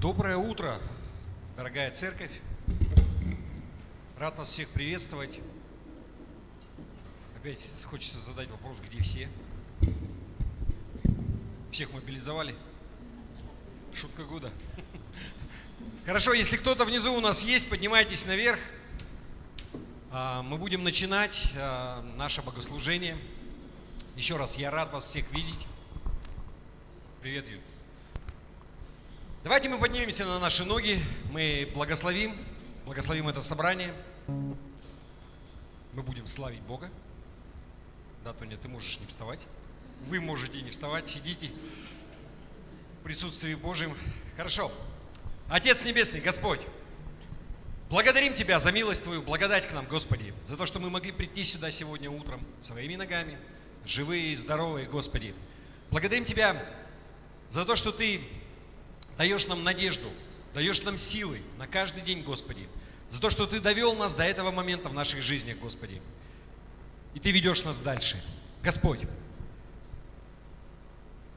Доброе утро, дорогая церковь. Рад вас всех приветствовать. Опять хочется задать вопрос, где все? Всех мобилизовали? Шутка года. Хорошо, если кто-то внизу у нас есть, поднимайтесь наверх. Мы будем начинать наше богослужение. Еще раз, я рад вас всех видеть. Привет, Юр. Давайте мы поднимемся на наши ноги, мы благословим это собрание. Мы будем славить Бога. Да, Тоня, ты можешь не вставать. Вы можете не вставать, сидите в присутствии Божьем. Хорошо. Отец Небесный, Господь, благодарим Тебя за милость Твою, благодать к нам, Господи, за то, что мы могли прийти сюда сегодня утром своими ногами, живые и здоровые, Господи. Благодарим Тебя за то, что Ты даешь нам надежду, даешь нам силы на каждый день, Господи. За то, что Ты довел нас до этого момента в наших жизнях, Господи. И Ты ведешь нас дальше. Господь,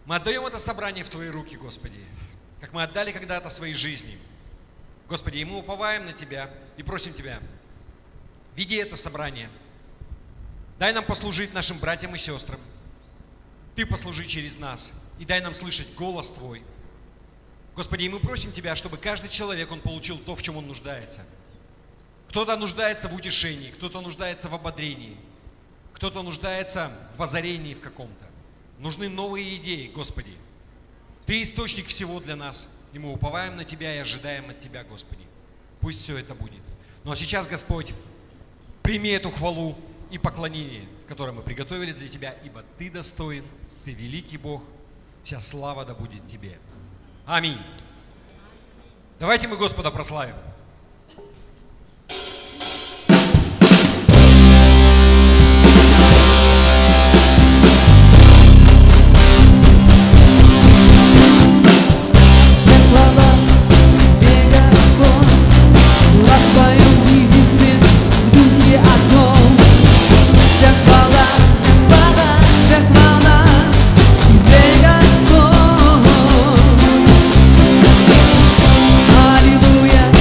мы отдаем это собрание в Твои руки, Господи, как мы отдали когда-то своей жизни. Господи, и мы уповаем на Тебя и просим Тебя, веди это собрание. Дай нам послужить нашим братьям и сестрам. Ты послужи через нас и дай нам слышать голос Твой. Господи, и мы просим Тебя, чтобы каждый человек, он получил то, в чем он нуждается. Кто-то нуждается в утешении, кто-то нуждается в ободрении, кто-то нуждается в озарении в каком-то. Нужны новые идеи, Господи. Ты источник всего для нас, и мы уповаем на Тебя и ожидаем от Тебя, Господи. Пусть все это будет. Ну а сейчас, Господь, прими эту хвалу и поклонение, которое мы приготовили для Тебя, ибо Ты достоин, Ты великий Бог, вся слава да будет Тебе. Аминь. Давайте мы Господа прославим. Аллилуйя.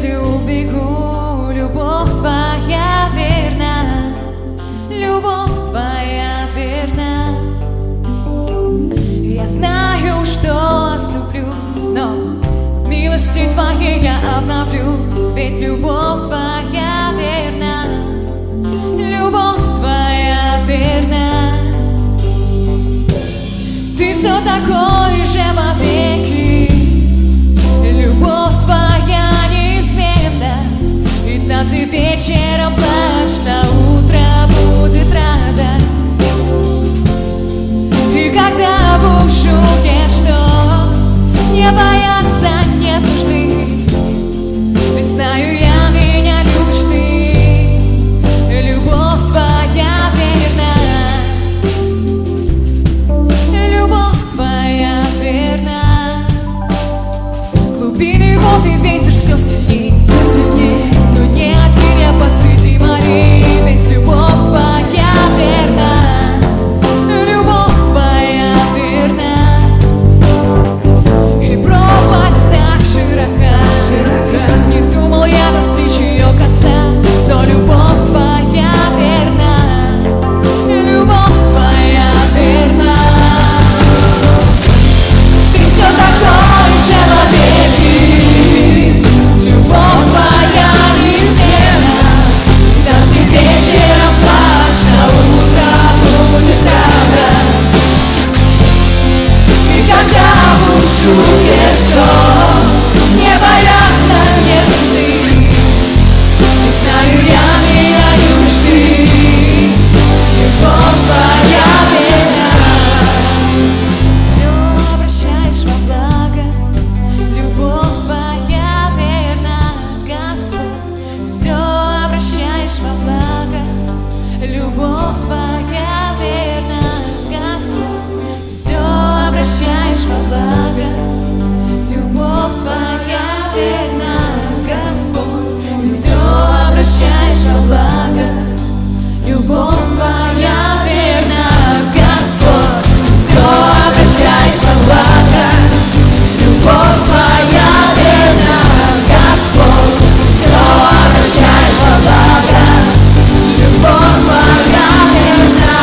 если убегу, любовь твоя верна, любовь твоя верна. Я знаю, что оступлюсь, но в милости твоей я обновлюсь, ведь любовь твоя верна, любовь твоя верна. Ты все такой же вовеки, любовь твоя неизменна. И там, где вечером плачь, на утро будет радость. И когда бушует шторм, не бояться нет нужды, ведь знаю я, меня любишь ты, любовь твоя верна, любовь твоя верна. Глубины вод и ветер все сильней, но не один я посреди морей, ведь любовь твоя верна. Не думал я достичь ее конца, но любовь твоя верна, любовь твоя верна. Ты все такой же вовеки, любовь твоя неизменна. Там, где вечером плачь, на утро будет радость. И когда бушует шторм, не бояться нет нужды, ведь знаю я, меня любишь ты, любовь твоя верна. Все обращаешь во благо, любовь твоя верна, Господь. Все обращаешь во благо, любовь твоя верна, Господь. Все обращаешь во благо, любовь твоя верна, Господь. Все обращаешь во благо, любовь твоя верна, Господь. Все обращаешь во благо, любовь твоя верна, Господь. Все обращаешь во благо, любовь твоя верна,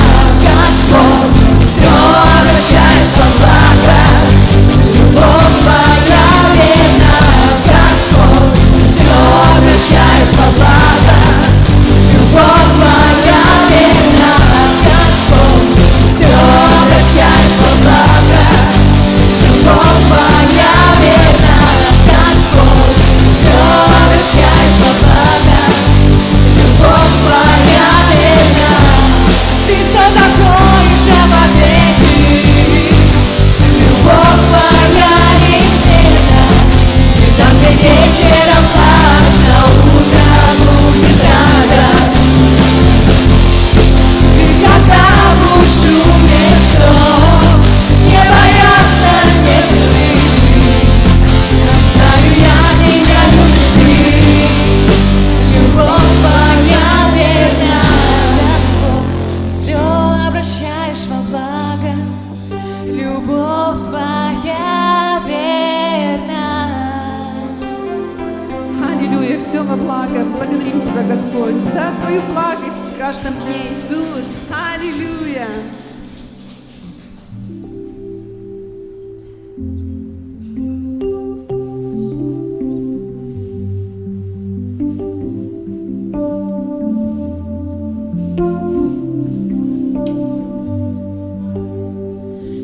Господь. Все обращаешь во благо, любовь твоя верна, Господь. Все обращаешь во благо, любовь твоя верна, Господь. Все обращаешь во благо, любовь твоя верна, Господь. Все обращаешь во благо, любовь твоя верна. Ты все такой же вовеки, любовь твоя неизменна. И там, где вечером плачь, на утро будет радость. И когда бушует шторм, не бояться нет нужды, знаю я, меня любишь ты, любовь твоя верна, Господь. Все обращаешь во благо, любовь твоя верна. Аллилуйя, все во благо. Благодарим Тебя, Господь, за Твою благость в каждом дне, Иисус. Аллилуйя.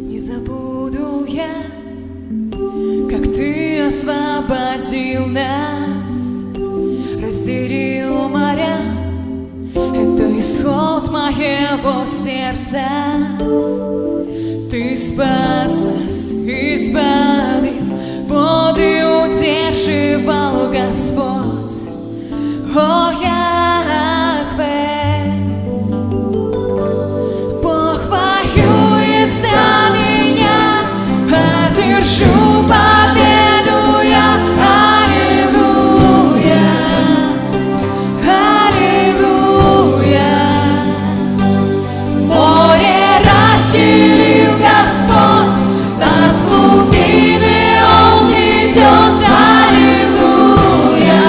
Не забуду я, как ты освободил нас, разделил моря. Это исход моего сердца. Ты спас нас, избавил, воды удерживал, Господь. О, Яхве, Бог воюет за меня, одержу победу я. Аллилуйя, аллилуйя. Море разделил Господь, нас в глубины Он ведет. Аллилуйя.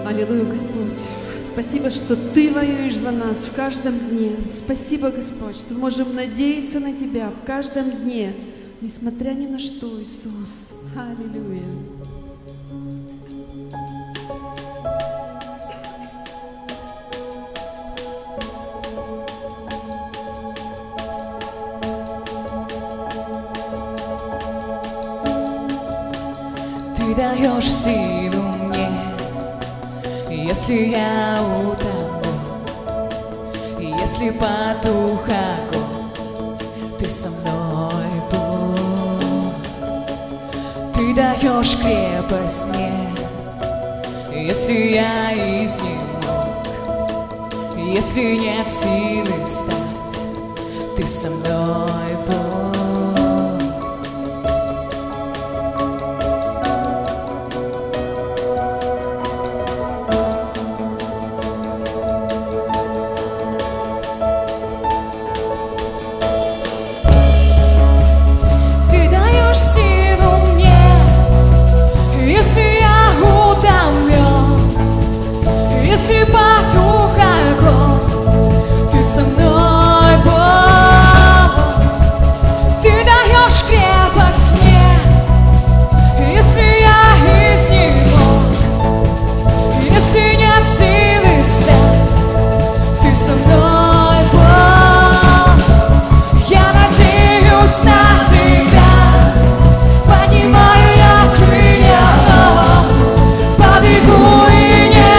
Аллилуйя, Господь. Спасибо, что Ты воюешь за нас в каждом дне. Спасибо, Господь, что мы можем надеяться на Тебя в каждом дне, несмотря ни на что, Иисус. Аллилуйя. Ты даешь силу мне, если я утомлю, если потух огонь, Ты со мной будь. Ты даешь крепость мне, если я изнемог, если нет силы встать, Ты со мной будь. Если потух огонь, Ты со мной Бог. Ты даешь крепость мне, если я изнемог, если нет силы встать, Ты со мной Бог. Я надеюсь на Тебя, поднимаю я крылья вновь, побегу и не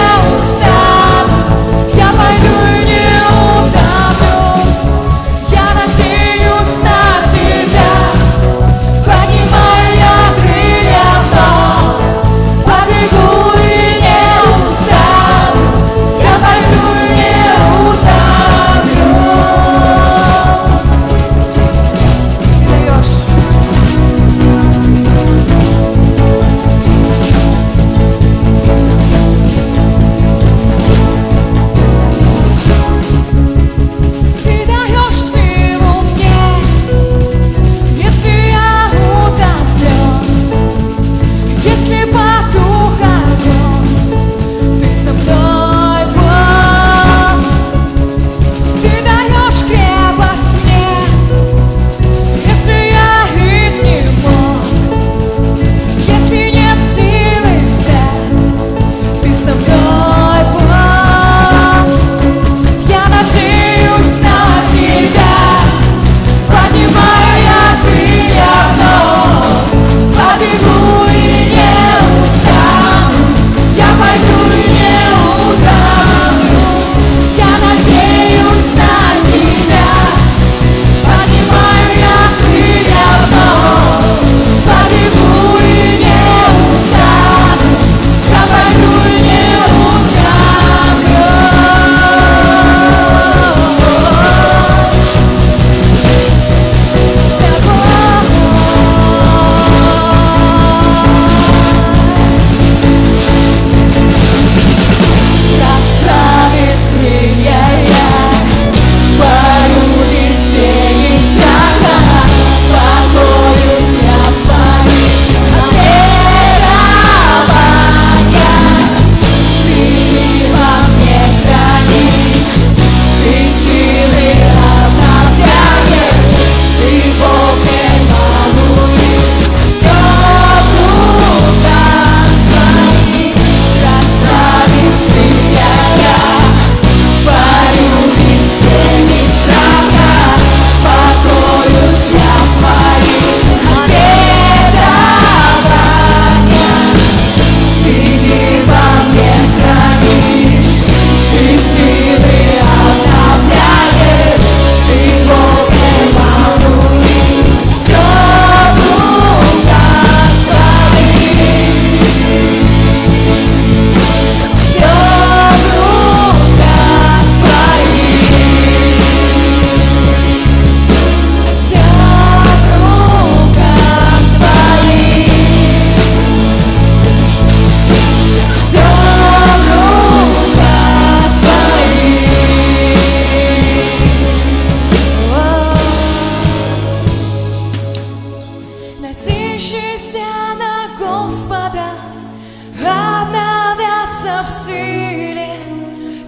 поднимутся в силе,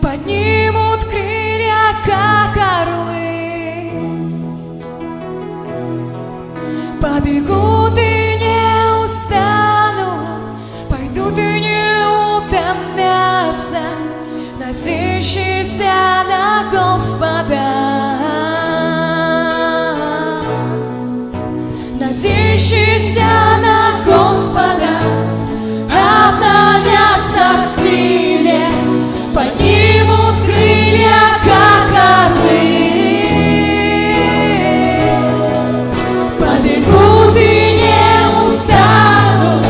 поднимут крылья, как орлы. Побегут и не устанут, пойдут и не утомятся, надеющиеся на Господа. Надеющиеся на Господа обновятся в силе, поднимут крылья, как орлы. Побегут и не устанут,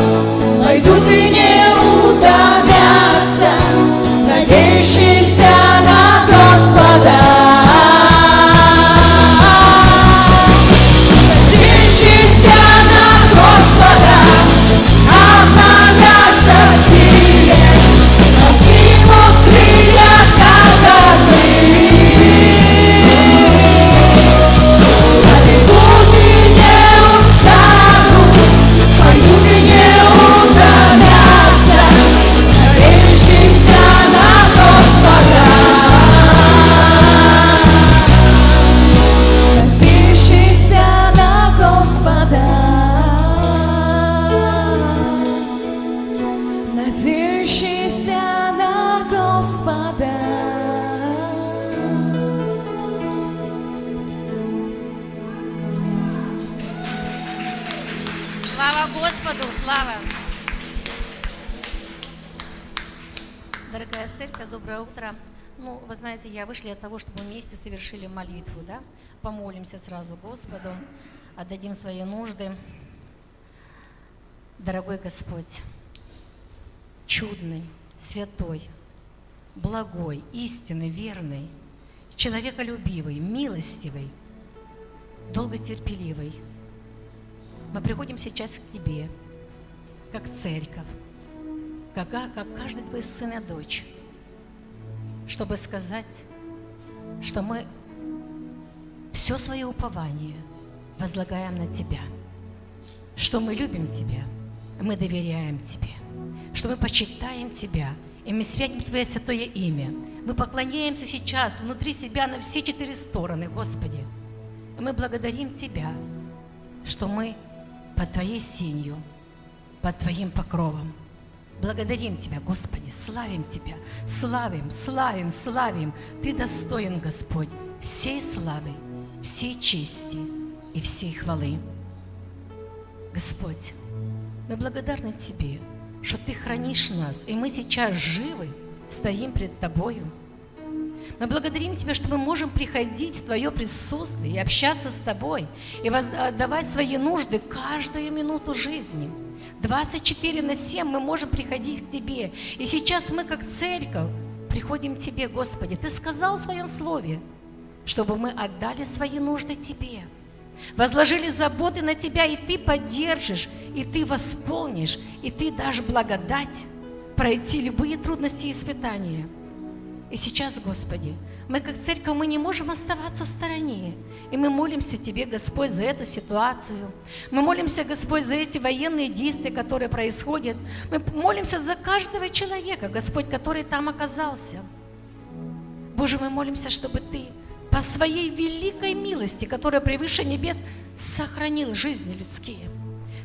пойдут и не утомятся, надеющиеся на Господа. Слава Господу, слава! Дорогая церковь, доброе утро. Ну, вы знаете, вышли от того, чтобы вместе совершили молитву, да? Помолимся сразу Господу, отдадим свои нужды. Дорогой Господь, чудный, святой, благой, истинный, верный, человеколюбивый, милостивый, долготерпеливый. Мы приходим сейчас к Тебе, как церковь, как каждый Твой сын и дочь, чтобы сказать, что мы все свое упование возлагаем на Тебя, что мы любим Тебя, мы доверяем Тебе, что мы почитаем Тебя, и мы святим Твое святое имя. Мы поклоняемся сейчас внутри себя на все 4 стороны, Господи. И мы благодарим Тебя, что мы под Твоей сенью, под Твоим покровом. Благодарим Тебя, Господи, славим Тебя, славим, славим, славим. Ты достоин, Господь, всей славы, всей чести и всей хвалы. Господь, мы благодарны Тебе, что Ты хранишь нас, и мы сейчас живы, стоим пред Тобою. Мы благодарим Тебя, что мы можем приходить в Твое присутствие и общаться с Тобой, и отдавать свои нужды каждую минуту жизни. 24/7 мы можем приходить к Тебе. И сейчас мы, как церковь, приходим к Тебе, Господи. Ты сказал в Своем Слове, чтобы мы отдали свои нужды Тебе, возложили заботы на Тебя, и Ты поддержишь, и Ты восполнишь, и Ты дашь благодать пройти любые трудности и испытания. И сейчас, Господи, мы как церковь, мы не можем оставаться в стороне. И мы молимся Тебе, Господь, за эту ситуацию. Мы молимся, Господь, за эти военные действия, которые происходят. Мы молимся за каждого человека, Господь, который там оказался. Боже, мы молимся, чтобы Ты по Своей великой милости, которая превыше небес, сохранил жизни людские.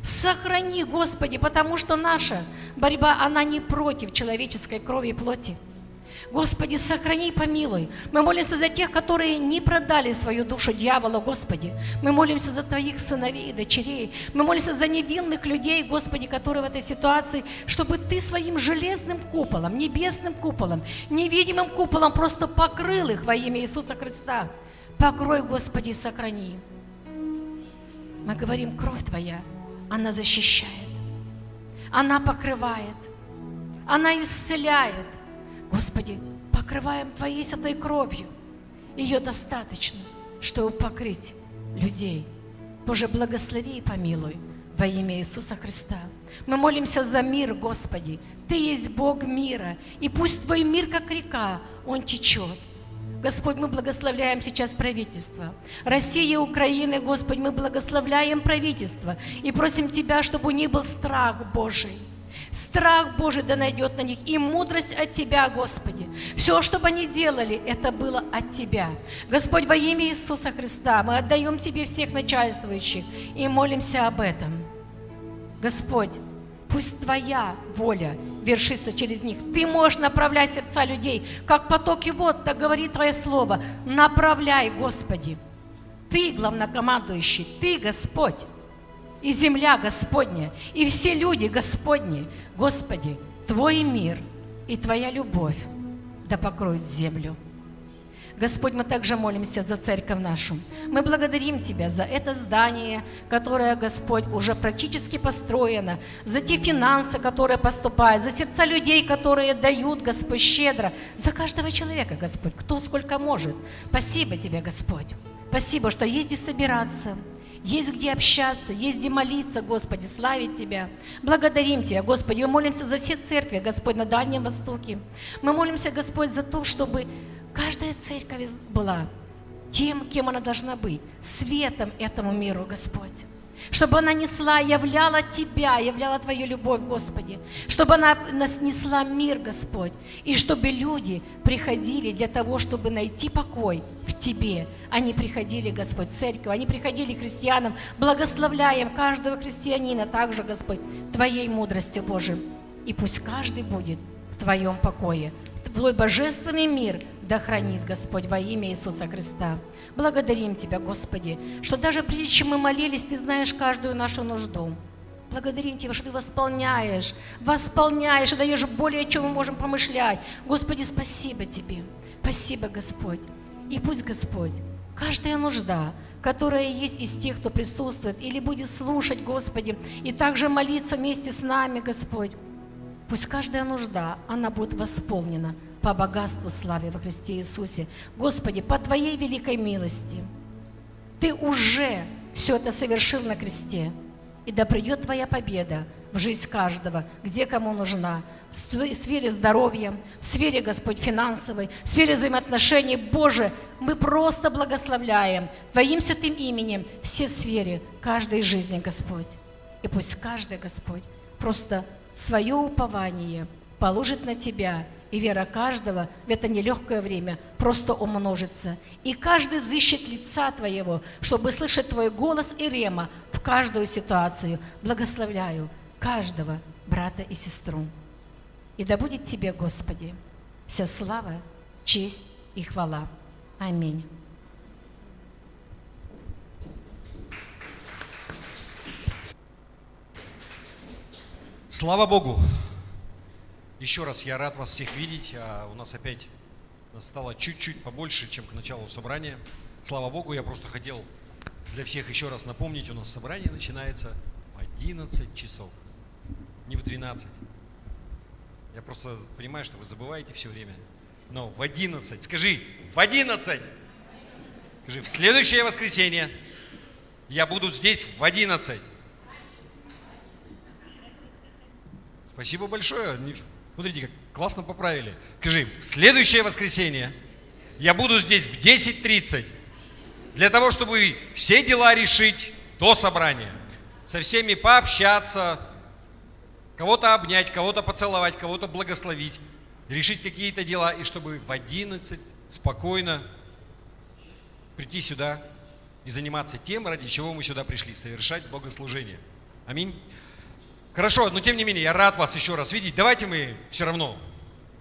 Сохрани, Господи, потому что наша борьба, она не против человеческой крови и плоти. Господи, сохрани и помилуй. Мы молимся за тех, которые не продали свою душу дьяволу, Господи. Мы молимся за Твоих сыновей и дочерей. Мы молимся за невинных людей, Господи, которые в этой ситуации, чтобы Ты своим железным куполом, небесным куполом, невидимым куполом просто покрыл их во имя Иисуса Христа. Покрой, Господи, и сохрани. Мы говорим, кровь Твоя, она защищает, она покрывает, она исцеляет. Господи, покрываем Твоей святой кровью. Ее достаточно, чтобы покрыть людей. Боже, благослови и помилуй во имя Иисуса Христа. Мы молимся за мир, Господи. Ты есть Бог мира, и пусть Твой мир, как река, он течет. Господь, мы благословляем сейчас правительство России и Украины, Господь, мы благословляем правительство и просим Тебя, чтобы не был страх Божий. Страх Божий да найдет на них, и мудрость от Тебя, Господи. Все, что бы они делали, это было от Тебя. Господь, во имя Иисуса Христа мы отдаем Тебе всех начальствующих и молимся об этом. Господь, пусть Твоя воля вершится через них. Ты можешь направлять сердца людей, как потоки вод, так говорит Твое Слово. Направляй, Господи. Ты главнокомандующий, Ты Господь. И земля Господня, и все люди Господни. Господи, Твой мир и Твоя любовь да покроют землю. Господь, мы также молимся за церковь нашу. Мы благодарим Тебя за это здание, которое, Господь, уже практически построено, за те финансы, которые поступают, за сердца людей, которые дают, Господь, щедро, за каждого человека, Господь, кто сколько может. Спасибо Тебе, Господь. Спасибо, что есть где собираться, есть где общаться, есть где молиться, Господи, славить Тебя. Благодарим Тебя, Господи. Мы молимся за все церкви, Господь, на Дальнем Востоке. Мы молимся, Господь, за то, чтобы каждая церковь была тем, кем она должна быть, светом этому миру, Господь. Чтобы она несла, являла Тебя, являла Твою любовь, Господи. Чтобы она несла мир, Господь. И чтобы люди приходили для того, чтобы найти покой в Тебе. Они приходили, Господь, в церковь, они приходили к христианам. Благословляем каждого христианина также, Господь, Твоей мудростью, Божией. И пусть каждый будет в Твоем покое. Твой божественный мир да хранит, Господь, во имя Иисуса Христа. Благодарим Тебя, Господи, что даже прежде чем мы молились, Ты знаешь каждую нашу нужду. Благодарим Тебя, что Ты восполняешь, и даешь более, чем мы можем помышлять. Господи, спасибо Тебе. Спасибо, Господь. И пусть, Господь, каждая нужда, которая есть из тех, кто присутствует или будет слушать, Господи, и также молиться вместе с нами, Господь, пусть каждая нужда, она будет восполнена по богатству славы во Христе Иисусе. Господи, по Твоей великой милости Ты уже все это совершил на кресте. И да придет Твоя победа в жизнь каждого, где кому нужна, в сфере здоровья, в сфере, Господь, финансовой, в сфере взаимоотношений. Боже, мы просто благословляем Твоим святым именем все сферы каждой жизни, Господь. И пусть каждый, Господь, просто свое упование положит на Тебя, и вера каждого в это нелегкое время просто умножится. И каждый взыщет лица Твоего, чтобы слышать Твой голос и рема в каждую ситуацию. Благословляю каждого брата и сестру. И да будет Тебе, Господи, вся слава, честь и хвала. Аминь. Слава Богу! Еще раз я рад вас всех видеть. У нас опять стало чуть-чуть побольше, чем к началу собрания. Слава Богу, я просто хотел для всех еще раз напомнить, у нас собрание начинается в 11 часов, не в 12. Я просто понимаю, что вы забываете все время. Но в 11, скажи, в 11! Скажи, в следующее воскресенье я буду здесь в 11. Спасибо большое. Смотрите, как классно поправили. Скажи, в следующее воскресенье я буду здесь в 10:30 для того, чтобы все дела решить до собрания. Со всеми пообщаться, кого-то обнять, кого-то поцеловать, кого-то благословить, решить какие-то дела, и чтобы в 11 спокойно прийти сюда и заниматься тем, ради чего мы сюда пришли, совершать богослужение. Аминь. Хорошо, но тем не менее, я рад вас еще раз видеть. Давайте мы все равно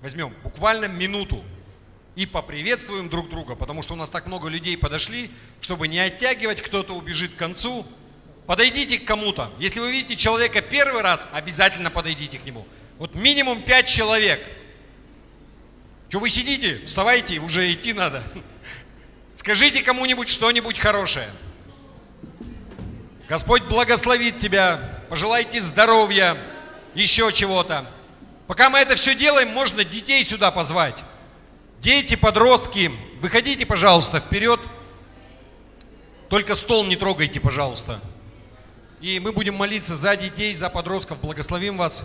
возьмем буквально минуту и поприветствуем друг друга, потому что у нас так много людей подошли, чтобы не оттягивать, кто-то убежит к концу. Подойдите к кому-то. Если вы видите человека первый раз, обязательно подойдите к нему. Вот минимум 5 человек. Что вы сидите? Вставайте, уже идти надо. Скажите кому-нибудь что-нибудь хорошее. Господь благословит тебя. Пожелайте здоровья, еще чего-то. Пока мы это все делаем, можно детей сюда позвать. Дети, подростки, выходите, пожалуйста, вперед. Только стол не трогайте, пожалуйста. И мы будем молиться за детей, за подростков. Благословим вас.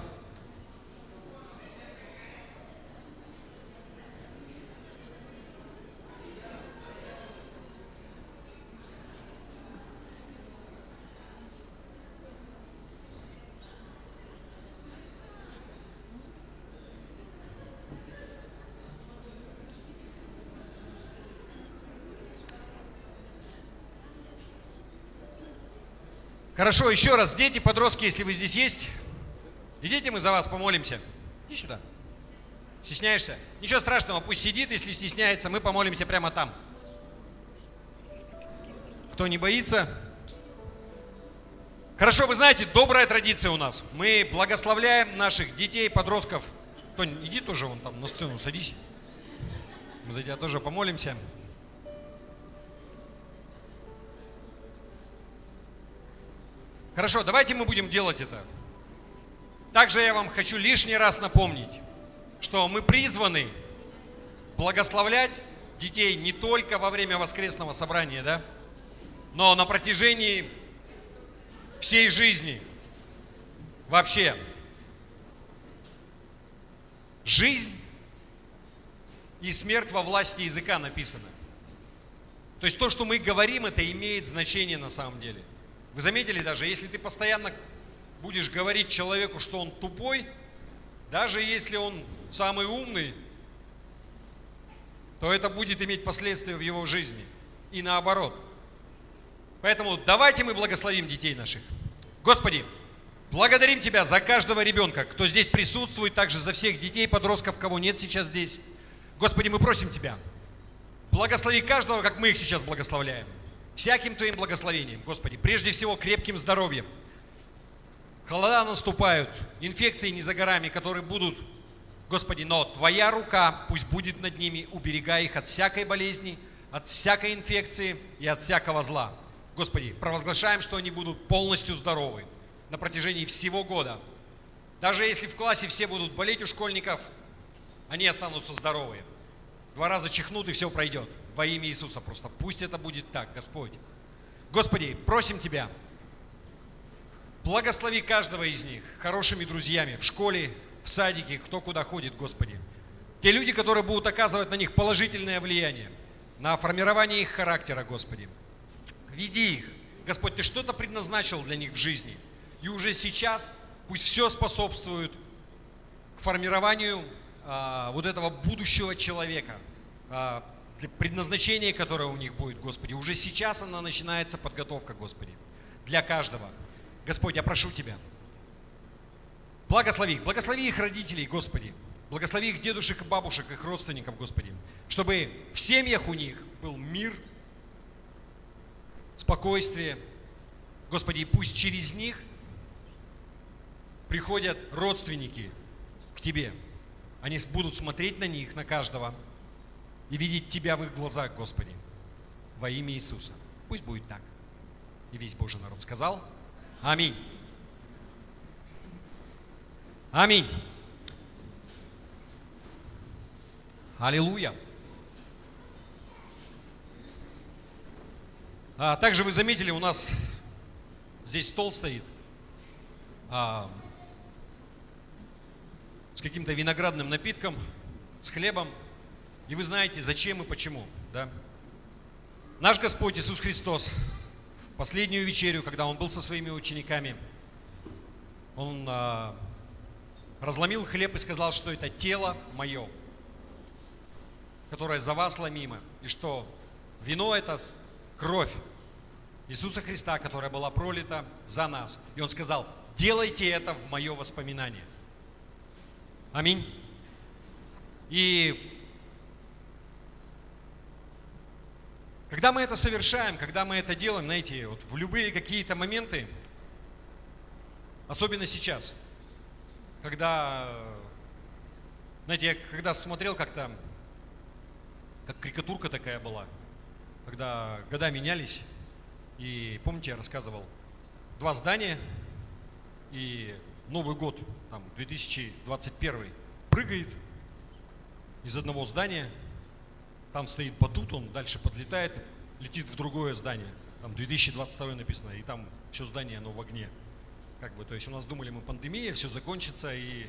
Хорошо, еще раз, дети, подростки, если вы здесь есть, идите, мы за вас помолимся. Иди сюда. Стесняешься? Ничего страшного, пусть сидит, если стесняется, мы помолимся прямо там. Кто не боится? Хорошо, вы знаете, добрая традиция у нас. Мы благословляем наших детей, подростков. Тонь, иди тоже вон там на сцену садись. Мы за тебя тоже помолимся. Хорошо, давайте мы будем делать это. Также я вам хочу лишний раз напомнить, что мы призваны благословлять детей не только во время воскресного собрания, да, но на протяжении всей жизни. Вообще, жизнь и смерть во власти языка написано. То есть то, что мы говорим, это имеет значение на самом деле. Вы заметили даже, если ты постоянно будешь говорить человеку, что он тупой, даже если он самый умный, то это будет иметь последствия в его жизни. И наоборот. Поэтому давайте мы благословим детей наших. Господи, благодарим Тебя за каждого ребенка, кто здесь присутствует, также за всех детей, подростков, кого нет сейчас здесь. Господи, мы просим Тебя, благослови каждого, как мы их сейчас благословляем. Всяким Твоим благословением, Господи, прежде всего крепким здоровьем. Холода наступают, инфекции не за горами, которые будут, Господи, но Твоя рука пусть будет над ними, уберегая их от всякой болезни, от всякой инфекции и от всякого зла. Господи, провозглашаем, что они будут полностью здоровы на протяжении всего года. Даже если в классе все будут болеть у школьников, они останутся здоровые. 2 раза чихнут, и все пройдет. Во имя Иисуса просто. Пусть это будет так, Господь. Господи, просим Тебя, благослови каждого из них хорошими друзьями в школе, в садике, кто куда ходит, Господи. Те люди, которые будут оказывать на них положительное влияние, на формирование их характера, Господи. Веди их. Господь, Ты что-то предназначил для них в жизни. И уже сейчас пусть все способствует к формированию вот этого будущего человека, для предназначения, которое у них будет, Господи. Уже сейчас она начинается подготовка, Господи, для каждого. Господь, я прошу Тебя, благослови их родителей, Господи. Благослови их дедушек и бабушек, их родственников, Господи. Чтобы в семьях у них был мир, спокойствие. Господи, и пусть через них приходят родственники к Тебе. Они будут смотреть на них, на каждого, и видеть Тебя в их глазах, Господи, во имя Иисуса. Пусть будет так. И весь Божий народ сказал: аминь. Аминь. Аллилуйя. Также вы заметили, у нас здесь стол стоит с каким-то виноградным напитком, с хлебом. И вы знаете, зачем и почему. Да? Наш Господь Иисус Христос в последнюю вечерю, когда Он был со своими учениками, Он разломил хлеб и сказал, что это тело мое, которое за вас ломимо, и что вино – это кровь Иисуса Христа, которая была пролита за нас. И Он сказал: делайте это в мое воспоминание. Аминь. И когда мы это совершаем, когда мы это делаем, знаете, вот в любые какие-то моменты, особенно сейчас, когда, знаете, я когда смотрел как-то, как карикатурка такая была, когда года менялись, и помните, я рассказывал, 2 здания, и Новый год, там, 2021, прыгает из одного здания, там стоит батут, он дальше подлетает, летит в другое здание, там 2022 написано, и там все здание, оно в огне. Как бы, то есть у нас думали, мы пандемия, все закончится, и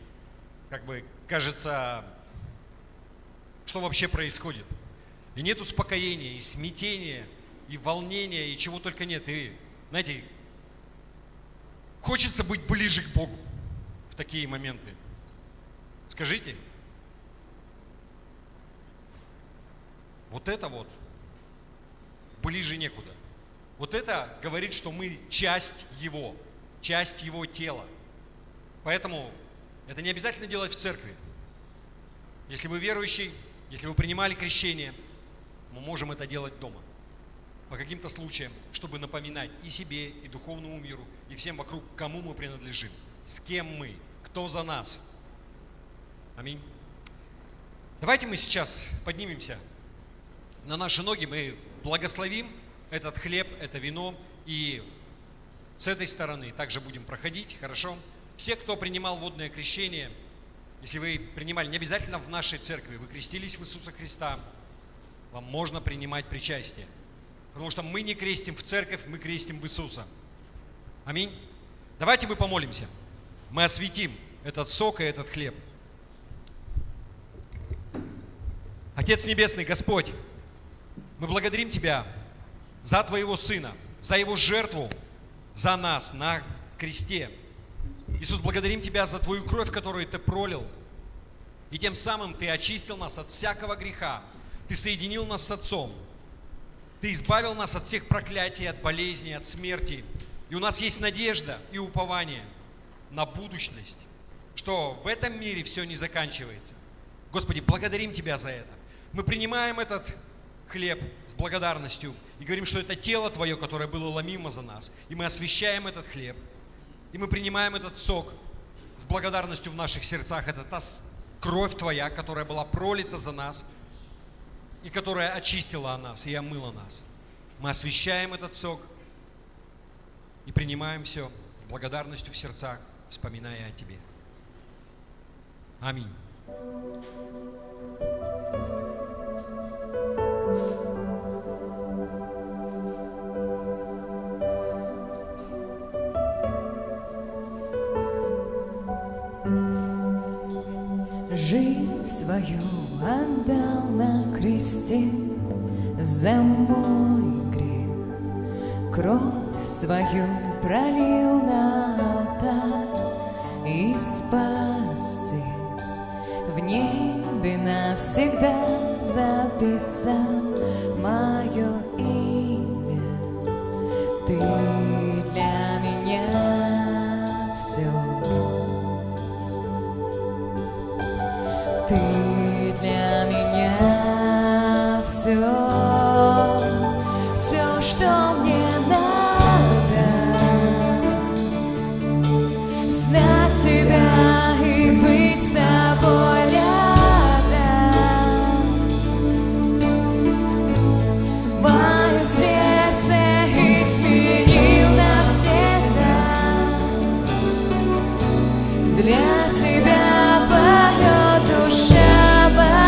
как бы кажется, что вообще происходит. И нет успокоения, и смятения, и волнения, и чего только нет. И, знаете, хочется быть ближе к Богу в такие моменты. Скажите, вот это вот ближе некуда. Вот это говорит, что мы часть Его тела. Поэтому это не обязательно делать в церкви. Если вы верующий, если вы принимали крещение, мы можем это делать дома. По каким-то случаям, чтобы напоминать и себе, и духовному миру, и всем вокруг, кому мы принадлежим, с кем мы, кто за нас. Аминь. Давайте мы сейчас поднимемся на наши ноги, мы благословим этот хлеб, это вино, и с этой стороны также будем проходить, хорошо? Все, кто принимал водное крещение, если вы принимали, не обязательно в нашей церкви, вы крестились в Иисуса Христа, вам можно принимать причастие. Потому что мы не крестим в церковь, мы крестим в Иисуса. Аминь. Давайте мы помолимся. Мы осветим этот сок и этот хлеб. Отец Небесный, Господь, мы благодарим Тебя за Твоего Сына, за Его жертву, за нас на кресте. Иисус, благодарим Тебя за Твою кровь, которую Ты пролил. И тем самым Ты очистил нас от всякого греха. Ты соединил нас с Отцом. Ты избавил нас от всех проклятий, от болезней, от смерти. И у нас есть надежда и упование на будущность, что в этом мире все не заканчивается. Господи, благодарим Тебя за это. Мы принимаем этот хлеб с благодарностью и говорим, что это тело Твое, которое было ломимо за нас. И мы освящаем этот хлеб. И мы принимаем этот сок с благодарностью в наших сердцах. Это та кровь Твоя, которая была пролита за нас и которая очистила нас и омыла нас. Мы освящаем этот сок и принимаем все с благодарностью в сердцах, вспоминая о Тебе. Аминь. Жизнь свою отдал на кресте за мой грех, кровь свою пролил на алтарь и спас всех. В небе навсегда записал мое имя. Ты для меня все. Ты для меня все, все, что мне надо, знать тебя и быть с тобой рядом. Мое сердце изменил навсегда, для тебя поет душа моя.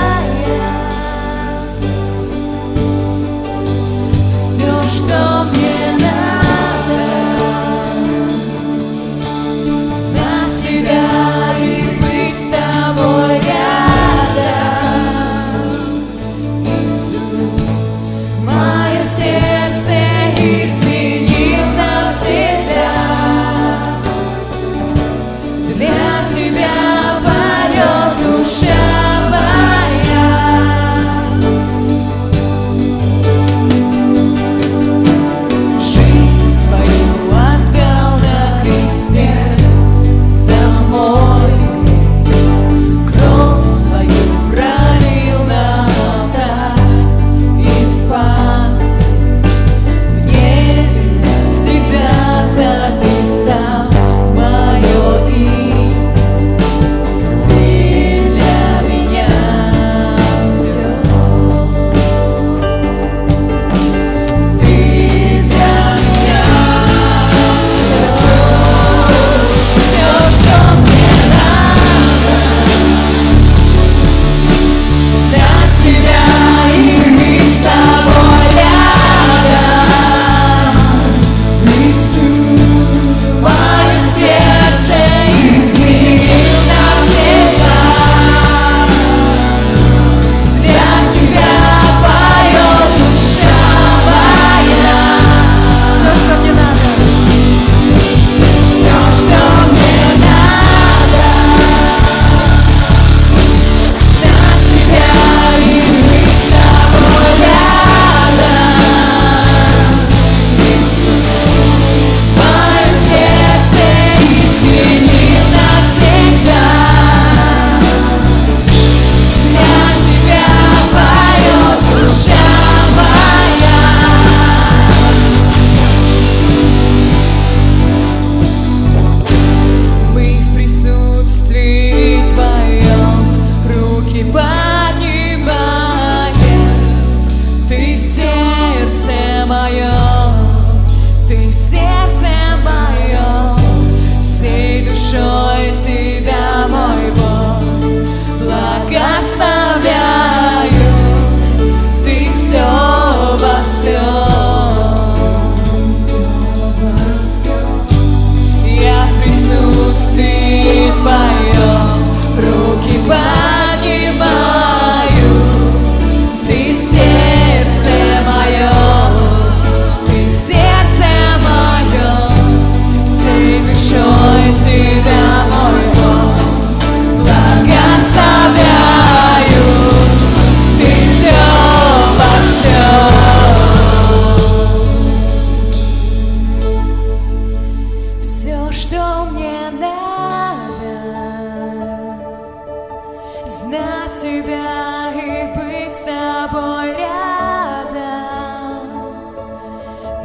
знать Тебя и быть с Тобой рядом.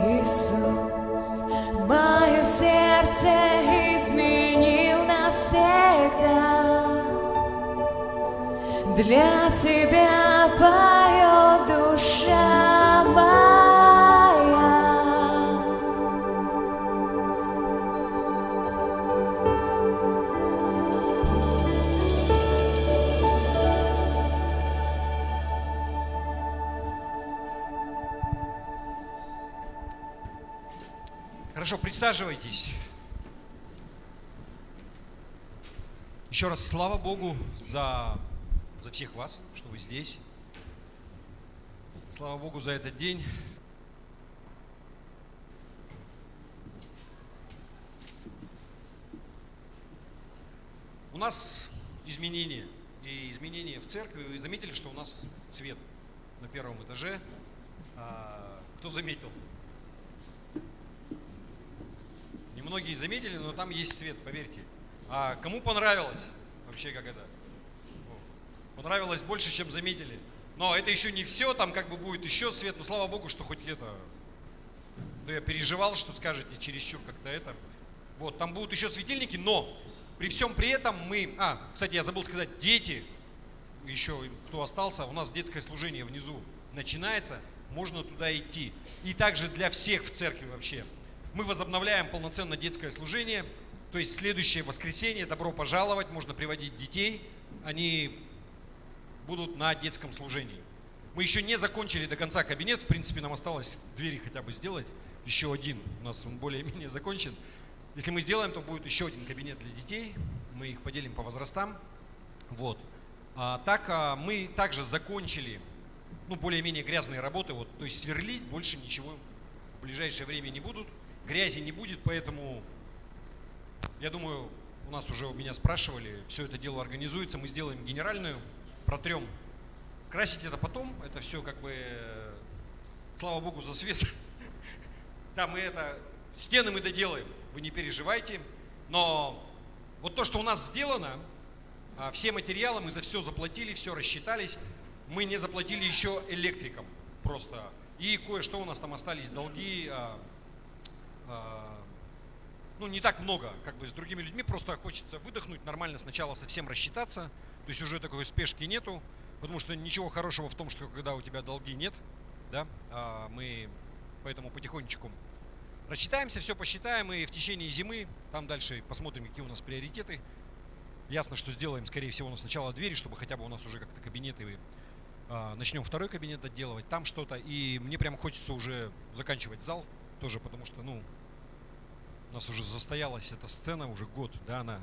Иисус, мое сердце изменил навсегда. Для Тебя поет душа моя. Хорошо, присаживайтесь. Еще раз слава Богу за всех вас, что вы здесь. Слава Богу за этот день. У нас изменения. И изменения в церкви. Вы заметили, что у нас свет на первом этаже. Кто заметил? Немногие заметили, но там есть свет, поверьте. А кому понравилось? Вообще как это? Понравилось больше, чем заметили. Но это еще не все, там как бы будет еще свет. Но слава Богу, что хоть это... Да я переживал, что скажете чересчур как-то это. Вот, там будут еще светильники, но при всем при этом мы... Кстати, я забыл сказать, дети, еще кто остался, у нас детское служение внизу начинается, можно туда идти. И также для всех в церкви вообще. Мы возобновляем полноценно детское служение, то есть следующее воскресенье, добро пожаловать, можно приводить детей, они будут на детском служении. Мы еще не закончили до конца кабинет, в принципе, нам осталось двери хотя бы сделать, еще один, у нас он более-менее закончен. Если мы сделаем, то будет еще один кабинет для детей, мы их поделим по возрастам. Вот. Мы также закончили, более-менее грязные работы, вот, то есть сверлить больше ничего в ближайшее время не будут. Грязи не будет, поэтому, я думаю, у меня спрашивали, все это дело организуется, мы сделаем генеральную, протрем. Красить это потом, это все как бы, слава Богу за свет. Да, стены мы доделаем, вы не переживайте. Но вот то, что у нас сделано, все материалы, мы за все заплатили, все рассчитались. Мы не заплатили еще электрикам просто. И кое-что у нас там остались долги. Не так много, как бы с другими людьми, просто хочется выдохнуть, нормально сначала совсем рассчитаться, то есть уже такой спешки нету, потому что ничего хорошего в том, что когда у тебя долги нет, да, мы поэтому потихонечку рассчитаемся, все посчитаем, и в течение зимы, там дальше посмотрим, какие у нас приоритеты. Ясно, что сделаем, скорее всего, сначала двери, чтобы хотя бы у нас уже как-то кабинеты, начнем второй кабинет отделывать, там что-то, и мне прям хочется уже заканчивать зал тоже, потому что, у нас уже застоялась эта сцена, уже год, да, она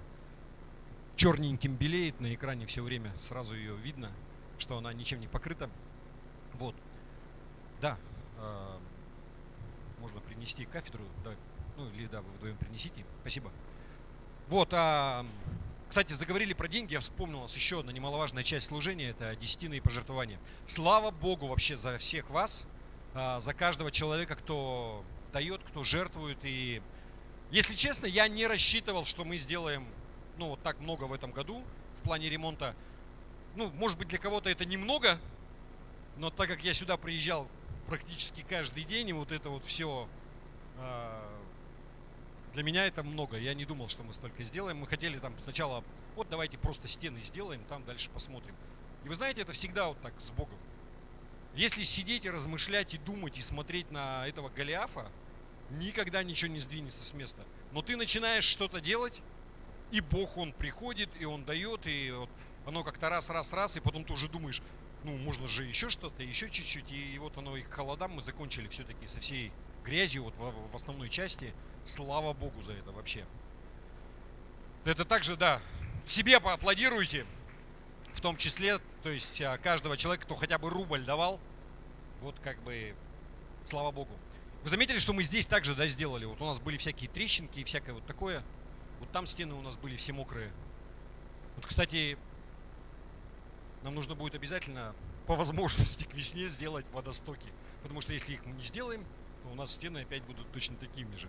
черненьким белеет на экране все время, сразу ее видно, что она ничем не покрыта. Вот, да, можно принести кафедру, да, или да, вы вдвоем принесите, спасибо. Вот, кстати, заговорили про деньги, я вспомнил, у нас еще одна немаловажная часть служения, это десятины и пожертвования. Слава Богу вообще за всех вас, за каждого человека, кто дает, кто жертвует. И если честно, я не рассчитывал, что мы сделаем вот так много в этом году в плане ремонта. Может быть, для кого-то это немного, но так как я сюда приезжал практически каждый день, и вот это вот все, для меня это много. Я не думал, что мы столько сделаем. Мы хотели там сначала, давайте просто стены сделаем, там дальше посмотрим. И вы знаете, это всегда вот так с Богом. Если сидеть и размышлять, и думать, и смотреть на этого Голиафа, никогда ничего не сдвинется с места. Но ты начинаешь что-то делать, и Бог, Он приходит, и Он дает, и вот оно как-то раз, и потом ты уже думаешь, можно же еще что-то, еще чуть-чуть. И вот оно, и к холодам мы закончили все-таки со всей грязью вот в основной части. Слава Богу за это вообще. Это также, да, себе поаплодируйте, в том числе, то есть каждого человека, кто хотя бы рубль давал, вот как бы, слава Богу. Вы заметили, что мы здесь также, да, сделали? Вот у нас были всякие трещинки и всякое вот такое. Вот там стены у нас были все мокрые. Вот, кстати, нам нужно будет обязательно по возможности к весне сделать водостоки. Потому что если их мы не сделаем, то у нас стены опять будут точно такими же.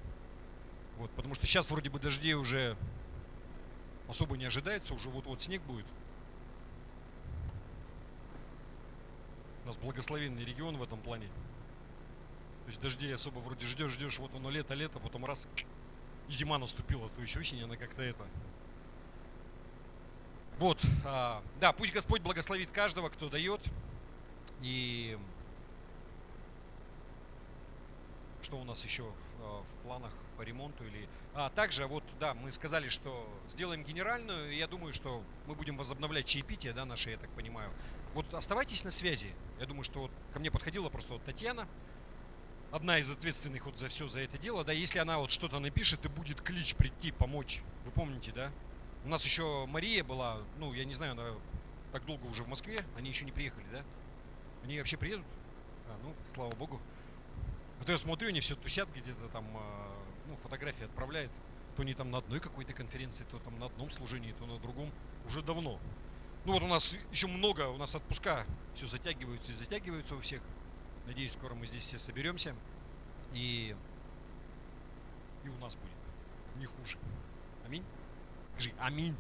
Вот, потому что сейчас вроде бы дождей уже особо не ожидается, уже вот-вот снег будет. нас благословенный регион в этом плане. То есть дождей особо вроде ждешь, вот оно лето, потом раз, и зима наступила, то есть осень, она как-то это. Вот, да, пусть Господь благословит каждого, кто дает. И что у нас еще в планах по ремонту или... также вот, да, мы сказали, что сделаем генеральную, и я думаю, что мы будем возобновлять чаепитие, да, наши, я так понимаю. Вот оставайтесь на связи. Я думаю, что вот ко мне подходила просто вот Татьяна, одна из ответственных вот за все за это дело, да, если она вот что-то напишет, и будет клич прийти, помочь. Вы помните, да? У нас еще Мария была, ну, я не знаю, она так долго уже в Москве, они еще не приехали, да? Они вообще приедут? Ну, слава богу. А то я смотрю, они все тусят где-то там, ну, фотографии отправляют. То они там на одной какой-то конференции, то там на одном служении, то на другом. Уже давно. Ну вот у нас еще много, у нас отпуска все затягиваются и затягиваются у всех. Надеюсь, скоро мы здесь все соберемся. И у нас будет не хуже. Аминь. Скажи, аминь.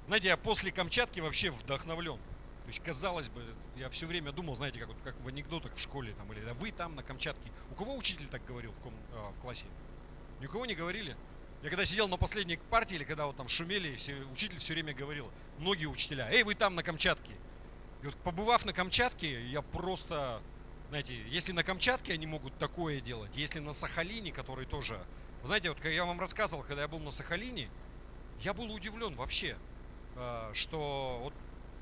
Знаете, я после Камчатки вообще вдохновлен. То есть, казалось бы, я все время думал, знаете, как в анекдотах в школе, там, или вы там на Камчатке. У кого учитель так говорил в классе? Ни у кого не говорили? Я когда сидел на последней партии, или когда вот там шумели, учитель все время говорил, многие учителя, эй, вы там на Камчатке. И вот побывав на Камчатке, я просто, знаете, если на Камчатке они могут такое делать, если на Сахалине, который тоже... Вы знаете, вот я вам рассказывал, когда я был на Сахалине, я был удивлен вообще, что вот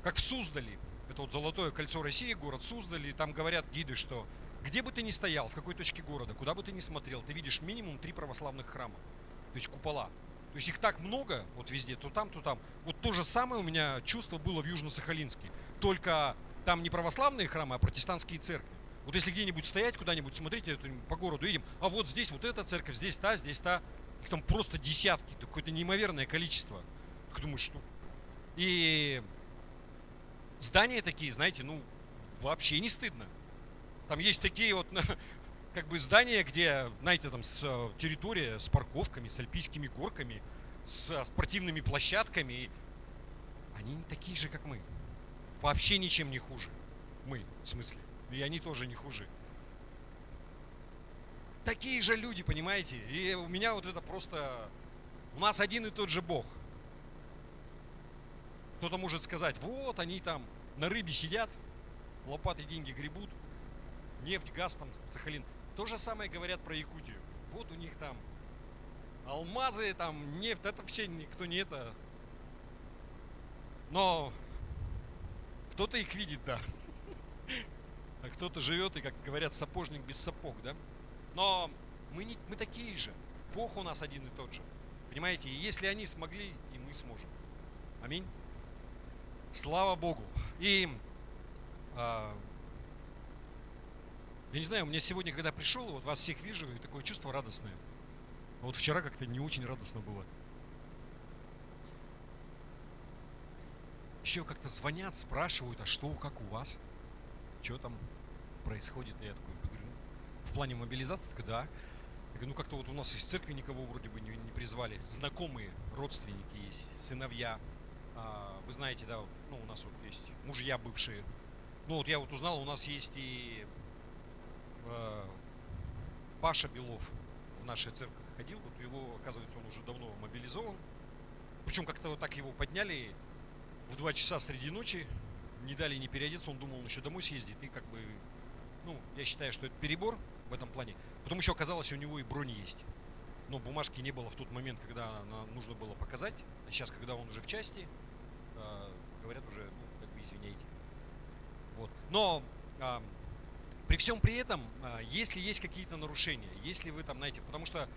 как в Суздале, это вот Золотое кольцо России, город Суздаль, и там говорят гиды, что где бы ты ни стоял, в какой точке города, куда бы ты ни смотрел, ты видишь минимум 3 православных храма, то есть купола. То есть их так много, вот везде, то там, то там. Вот то же самое у меня чувство было в Южно-Сахалинске. Только там не православные храмы, а протестантские церкви. Вот если где-нибудь стоять, куда-нибудь смотрите, по городу едем, а вот здесь вот эта церковь, здесь та. Их там просто десятки, какое-то неимоверное количество. Ты думаешь, что... И здания такие, знаете, ну, вообще не стыдно. Там есть такие вот, как бы здания, где, знаете, там территория с парковками, с альпийскими горками, с спортивными площадками. Они такие же, как мы. Вообще ничем не хуже. Мы, в смысле. И они тоже не хуже. Такие же люди, понимаете? И у меня вот это просто... У нас один и тот же Бог. Кто-то может сказать, вот они там на рыбе сидят, лопатой деньги гребут, нефть, газ там, Сахалин. То же самое говорят про Якутию. Вот у них там алмазы, там нефть, это вообще никто не это. Но кто-то их видит, да. А кто-то живет и, как говорят, сапожник без сапог, да. Но мы такие же. Бог у нас один и тот же. Понимаете, и если они смогли, и мы сможем. Аминь. Слава Богу. И я не знаю, у меня сегодня, когда пришел, вот вас всех вижу, и такое чувство радостное. А вот вчера как-то не очень радостно было. Еще как-то звонят, спрашивают, а что, как у вас? Что там происходит? Я такой говорю, в плане мобилизации, так да. Я говорю, ну как-то вот у нас из церкви никого вроде бы не призвали. Знакомые, родственники есть, сыновья. Вы знаете, да, ну у нас вот есть мужья бывшие. Ну вот я вот узнал, у нас есть и Паша Белов в нашей церкви ходил. Вот его, оказывается, он уже давно мобилизован. Причем как-то вот так его подняли в 2 часа среди ночи. Не дали не переодеться, он думал, он еще домой съездит. И как бы, ну, я считаю, что это перебор в этом плане. Потом еще оказалось, у него и бронь есть. Но бумажки не было в тот момент, когда нужно было показать. А сейчас, когда он уже в части, говорят уже, ну, как бы извиняйте. Вот. Но при всем при этом, если есть какие-то нарушения, если вы там, знаете, потому что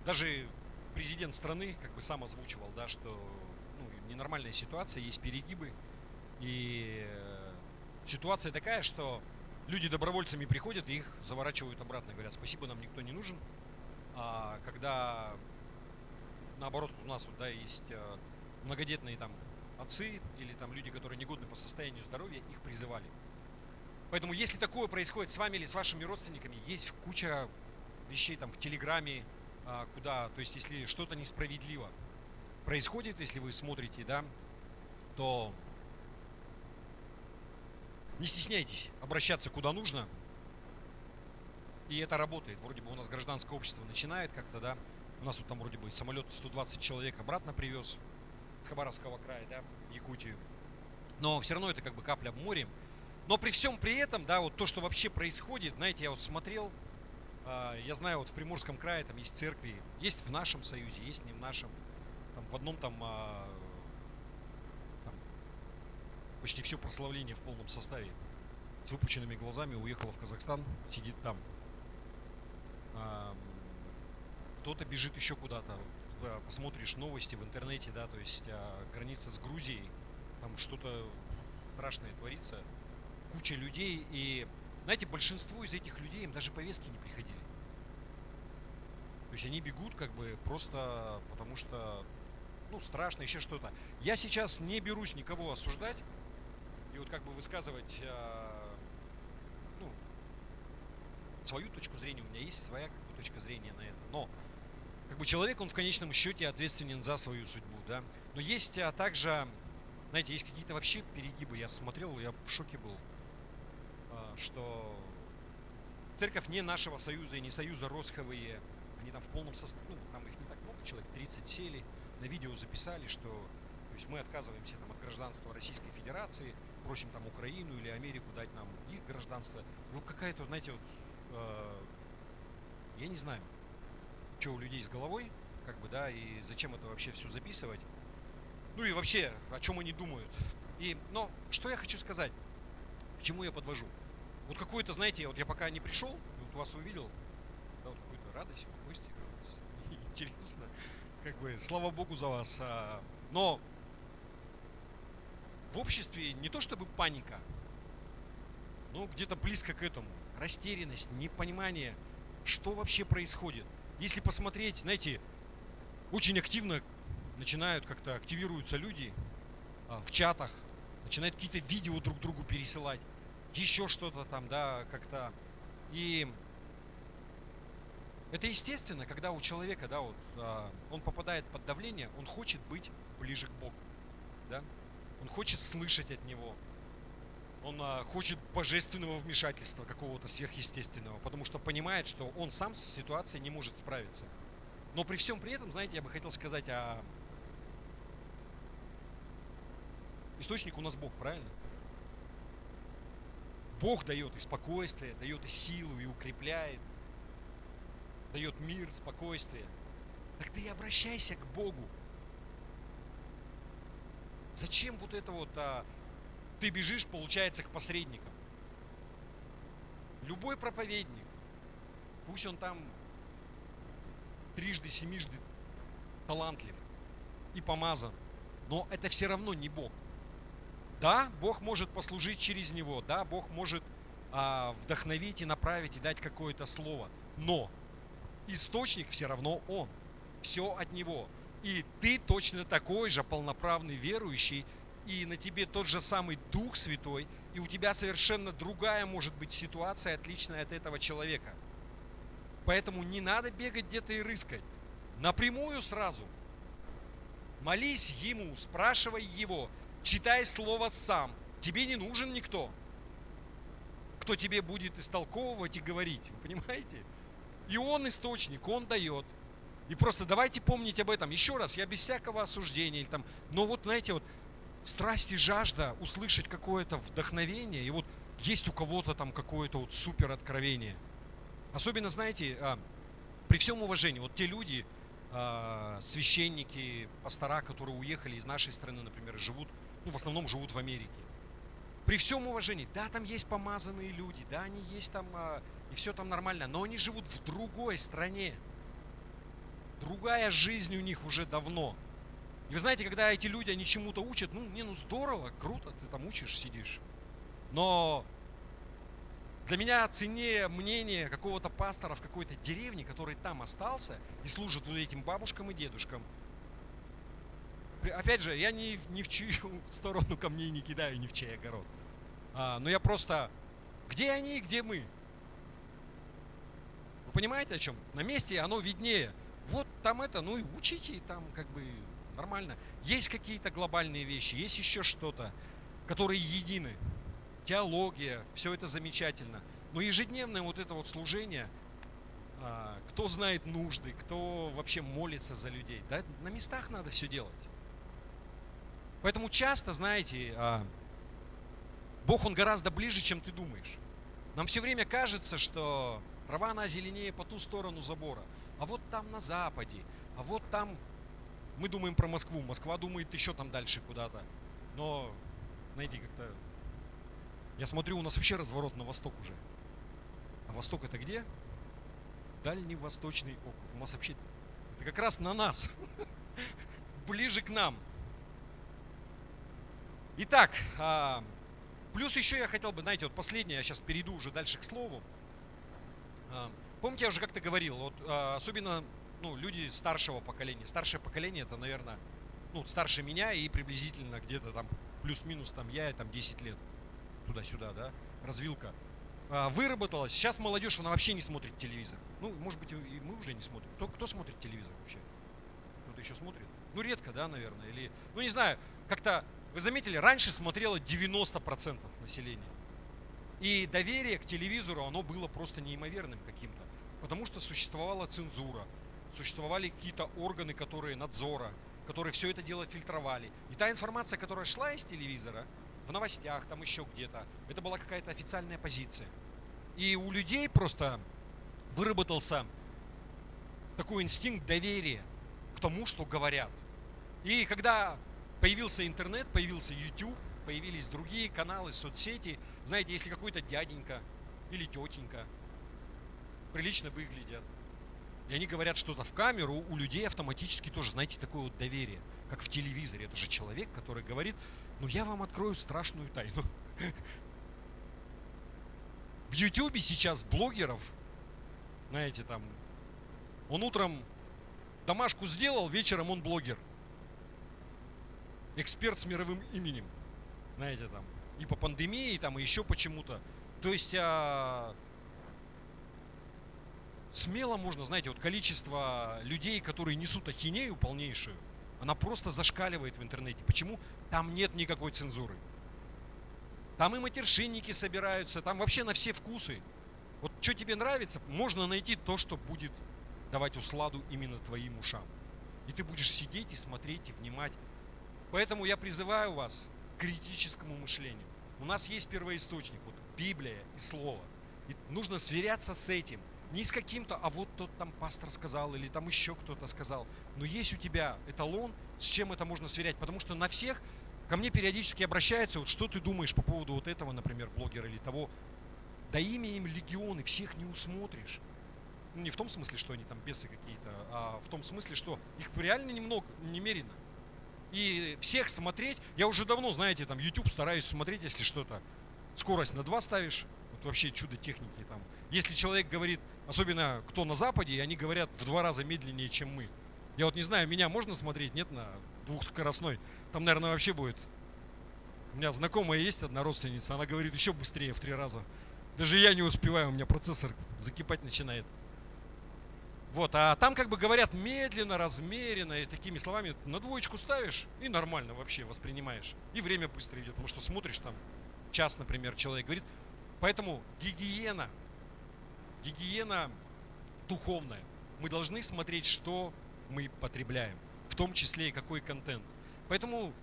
даже президент страны как бы сам озвучивал, да, что ну, ненормальная ситуация, есть перегибы. И ситуация такая, что люди добровольцами приходят и их заворачивают обратно. Говорят, спасибо, нам никто не нужен. А когда наоборот у нас вот, да, есть многодетные там отцы или там люди, которые негодны по состоянию здоровья, их призывали. Поэтому если такое происходит с вами или с вашими родственниками, есть куча вещей там в Телеграме, куда, то есть если что-то несправедливо происходит, если вы смотрите, да, то Не стесняйтесь обращаться куда нужно. И это работает. Вроде бы у нас гражданское общество начинает как-то, да. У нас вот там вроде бы самолет 120 человек обратно привез с Хабаровского края, да, в Якутию. Но все равно это как бы капля в море. Но при всем при этом, да, вот то, что вообще происходит, знаете, я вот смотрел, я знаю, вот в Приморском крае там есть церкви, есть в нашем союзе, есть не в нашем. Там в одном там почти все прославление в полном составе с выпученными глазами уехало в Казахстан, сидит там. Кто-то бежит еще куда-то. Посмотришь новости в интернете, да, то есть граница с Грузией, там что-то страшное творится, куча людей, и, знаете, большинству из этих людей им даже повестки не приходили. То есть они бегут как бы просто потому что, ну, страшно, еще что-то. Я сейчас не берусь никого осуждать и вот как бы высказывать, ну, свою точку зрения, у меня есть своя как бы точка зрения на это, но как бы человек, он в конечном счете ответственен за свою судьбу, да. Но есть также, знаете, есть какие-то вообще перегибы. Я смотрел, я в шоке был, что церковь не нашего союза и не союза Росховые, они там в полном составе, ну, там их не так много, человек 30 сели, на видео записали, что то есть мы отказываемся там от гражданства Российской Федерации, просим там Украину или Америку дать нам их гражданство. Ну, какая-то, знаете, вот, я не знаю, что у людей с головой, как бы, да, и зачем это вообще все записывать. Ну и вообще, о чем они думают. Но что я хочу сказать, к чему я подвожу. Вот какой-то, знаете, вот я пока не пришел, вот вас увидел, да, вот какую-то радость, спокойствие, интересно, как бы, слава Богу за вас. Но в обществе не то чтобы паника, но где-то близко к этому. Растерянность, непонимание, что вообще происходит. Если посмотреть, знаете, очень активно начинают как-то активируются люди в чатах, начинают какие-то видео друг другу пересылать, еще что-то там, да, как-то. И это естественно, когда у человека, да, вот, он попадает под давление, он хочет быть ближе к Богу, да, он хочет слышать от Него, он хочет божественного вмешательства, какого-то сверхъестественного, потому что понимает, что он сам с ситуацией не может справиться. Но при всем при этом, знаете, я бы хотел сказать, источник у нас Бог, правильно? Бог дает и спокойствие, дает и силу, и укрепляет, дает мир, спокойствие. Так ты и обращайся к Богу. Зачем вот это вот ты бежишь, получается, к посредникам? Любой проповедник, пусть он там трижды, семижды талантлив и помазан, но это все равно не Бог. Да, Бог может послужить через него, да, Бог может вдохновить и направить и дать какое-то слово, но источник все равно Он, все от Него. И ты точно такой же полноправный верующий, и на тебе тот же самый Дух Святой, и у тебя совершенно другая может быть ситуация, отличная от этого человека. Поэтому не надо бегать где-то и рыскать. Напрямую сразу. Молись Ему, спрашивай Его, читай Слово сам. Тебе не нужен никто, кто тебе будет истолковывать и говорить. Вы понимаете? И Он источник, Он дает. И просто давайте помнить об этом. Еще раз, я без всякого осуждения. Или там, но вот, знаете, вот страсть и жажда услышать какое-то вдохновение. И вот есть у кого-то там какое-то вот супер откровение. Особенно, знаете, при всем уважении, вот те люди, священники, пастора, которые уехали из нашей страны, например, живут, ну, в основном живут в Америке. При всем уважении, да, там есть помазанные люди, да, они есть там, и все там нормально, но они живут в другой стране. Другая жизнь у них уже давно. И вы знаете, когда эти люди, они чему-то учат, ну здорово, круто, ты там учишь, сидишь. Но для меня ценнее мнение какого-то пастора в какой-то деревне, который там остался и служит вот этим бабушкам и дедушкам. Опять же, я ни в чью сторону камней не кидаю, ни в чей огород. Но я просто, где они, где мы? Вы понимаете, о чем? На месте оно виднее. Вот там это, ну и учите, там как бы нормально. Есть какие-то глобальные вещи, есть еще что-то, которые едины. теология, все это замечательно. Но ежедневное вот это вот служение, кто знает нужды, кто вообще молится за людей, да, на местах надо все делать. Поэтому часто, знаете, Бог, Он гораздо ближе, чем ты думаешь. Нам все время кажется, что трава, она зеленее по ту сторону забора. А вот там на западе, а вот там, мы думаем про Москву, Москва думает еще там дальше куда-то. Но, знаете, как-то, я смотрю, у нас вообще разворот на восток уже. А восток это где? Дальневосточный округ. У нас вообще, это как раз на нас, ближе к нам. Итак, плюс еще я хотел бы, знаете, вот последнее, я сейчас перейду уже дальше к слову. Помните, я уже как-то говорил, вот, особенно люди старшего поколения. Старшее поколение это, наверное, старше меня и приблизительно где-то там плюс-минус там я и там 10 лет туда-сюда, да, развилка. Выработалась. Сейчас молодежь, она вообще не смотрит телевизор. Может быть, и мы уже не смотрим. Кто смотрит телевизор вообще? Кто-то еще смотрит? Редко, да, наверное. Или, не знаю, как-то, вы заметили, раньше смотрело 90% населения. И доверие к телевизору, оно было просто неимоверным каким-то. Потому что существовала цензура, существовали какие-то органы, надзора, которые все это дело фильтровали. И та информация, которая шла из телевизора, в новостях, там еще где-то, это была какая-то официальная позиция. И у людей просто выработался такой инстинкт доверия к тому, что говорят. И когда появился интернет, появился YouTube, появились другие каналы, соцсети, знаете, если какой-то дяденька или тетенька прилично выглядят, и они говорят что-то в камеру, у людей автоматически тоже, знаете, такое вот доверие, как в телевизоре. Это же человек, который говорит, я вам открою страшную тайну. В Ютубе сейчас блогеров, знаете, там, он утром домашку сделал, вечером он блогер. Эксперт с мировым именем, знаете, там, и по пандемии, там, и еще почему-то. То есть, смело можно, знаете, вот количество людей, которые несут ахинею полнейшую, она просто зашкаливает в интернете. Почему? Там нет никакой цензуры. Там и матершинники собираются, там вообще на все вкусы. Вот что тебе нравится, можно найти то, что будет давать усладу именно твоим ушам. И ты будешь сидеть и смотреть, и внимать. Поэтому я призываю вас к критическому мышлению. У нас есть первоисточник, вот Библия и Слово. И нужно сверяться с этим. Не с каким-то, а вот тот там пастор сказал, или там еще кто-то сказал. Но есть у тебя эталон, с чем это можно сверять. Потому что на всех ко мне периодически обращаются, вот что ты думаешь по поводу вот этого, например, блогера или того. Да имя им легионы, всех не усмотришь. Не в том смысле, что они там бесы какие-то, а в том смысле, что их реально немерено. И всех смотреть, я уже давно, знаете, там YouTube стараюсь смотреть, если что-то. Скорость на 2 ставишь, вот вообще чудо техники там. Если человек говорит, особенно кто на Западе, они говорят в 2 раза медленнее, чем мы. Я вот не знаю, меня можно смотреть, нет, на 2-скоростной? Там, наверное, вообще будет. У меня знакомая есть одна родственница, она говорит еще быстрее в 3 раза. Даже я не успеваю, у меня процессор закипать начинает. Вот, а там как бы говорят медленно, размеренно, и такими словами на 2 ставишь и нормально вообще воспринимаешь. И время быстро идет, потому что смотришь там час, например, человек говорит. Поэтому гигиена духовная. Мы должны смотреть, что мы потребляем, в том числе и какой контент. Поэтому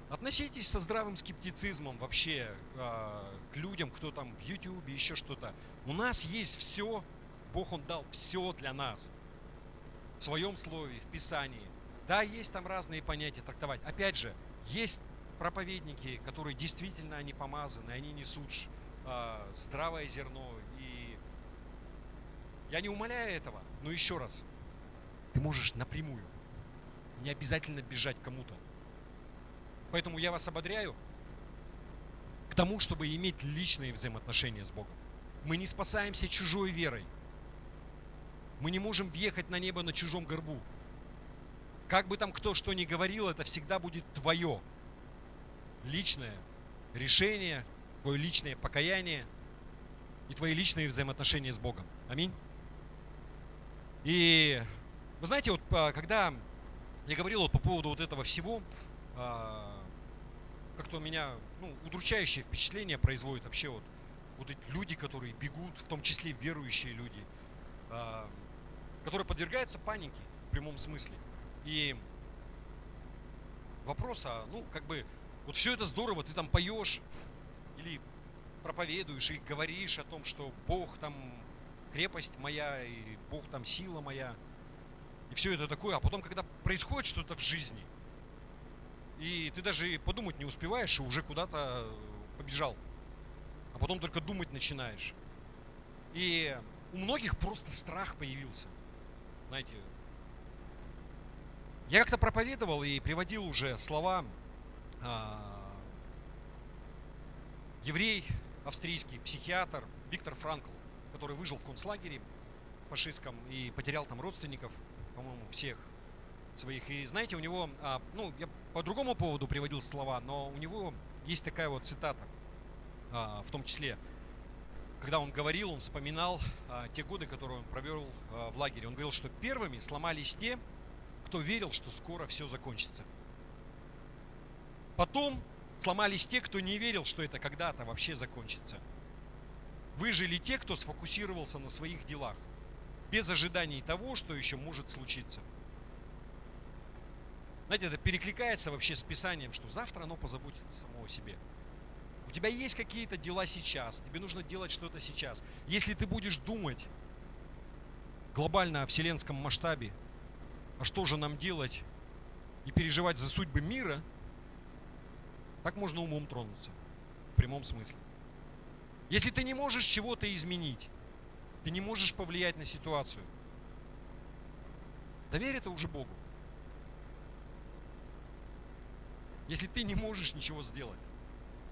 относитесь со здравым скептицизмом вообще к людям, кто там в YouTube, еще что-то. У нас есть все, Бог Он дал все для нас. В своем слове, в Писании. Да, есть там разные понятия трактовать. Опять же, есть проповедники, которые действительно они помазаны, они несут здравое зерно. И я не умаляю этого, но еще раз, ты можешь напрямую, не обязательно бежать кому-то. Поэтому я вас ободряю к тому, чтобы иметь личные взаимоотношения с Богом. Мы не спасаемся чужой верой. Мы не можем въехать на небо на чужом горбу. Как бы там кто что ни говорил, это всегда будет твое личное решение, твое личное покаяние и твои личные взаимоотношения с Богом. Аминь. И вы знаете, вот когда я говорил вот по поводу вот этого всего, как что меня удручающее впечатление производит вообще вот эти люди, которые бегут, в том числе верующие люди, которые подвергаются панике в прямом смысле. И вопрос, вот все это здорово, ты там поешь или проповедуешь и говоришь о том, что Бог там крепость моя, и Бог там сила моя, и все это такое, а потом, когда происходит что-то в жизни, и ты даже подумать не успеваешь, и уже куда-то побежал, а потом только думать начинаешь. И у многих просто страх появился, знаете. Я как-то проповедовал и приводил уже слова еврей, австрийский психиатр Виктор Франкл, который выжил в концлагере фашистском и потерял там родственников, по-моему, всех своих. И знаете, у него, я по другому поводу приводил слова, но у него есть такая вот цитата, в том числе, когда он говорил, он вспоминал те годы, которые он провел в лагере. Он говорил, что первыми сломались те, кто верил, что скоро все закончится. Потом сломались те, кто не верил, что это когда-то вообще закончится. Выжили те, кто сфокусировался на своих делах, без ожиданий того, что еще может случиться. Знаете, это перекликается вообще с Писанием, что завтра оно позаботится само о себе. У тебя есть какие-то дела сейчас, тебе нужно делать что-то сейчас. Если ты будешь думать глобально о вселенском масштабе, а что же нам делать, и переживать за судьбы мира, так можно умом тронуться, в прямом смысле. Если ты не можешь чего-то изменить, ты не можешь повлиять на ситуацию, доверь это уже Богу. Если ты не можешь ничего сделать,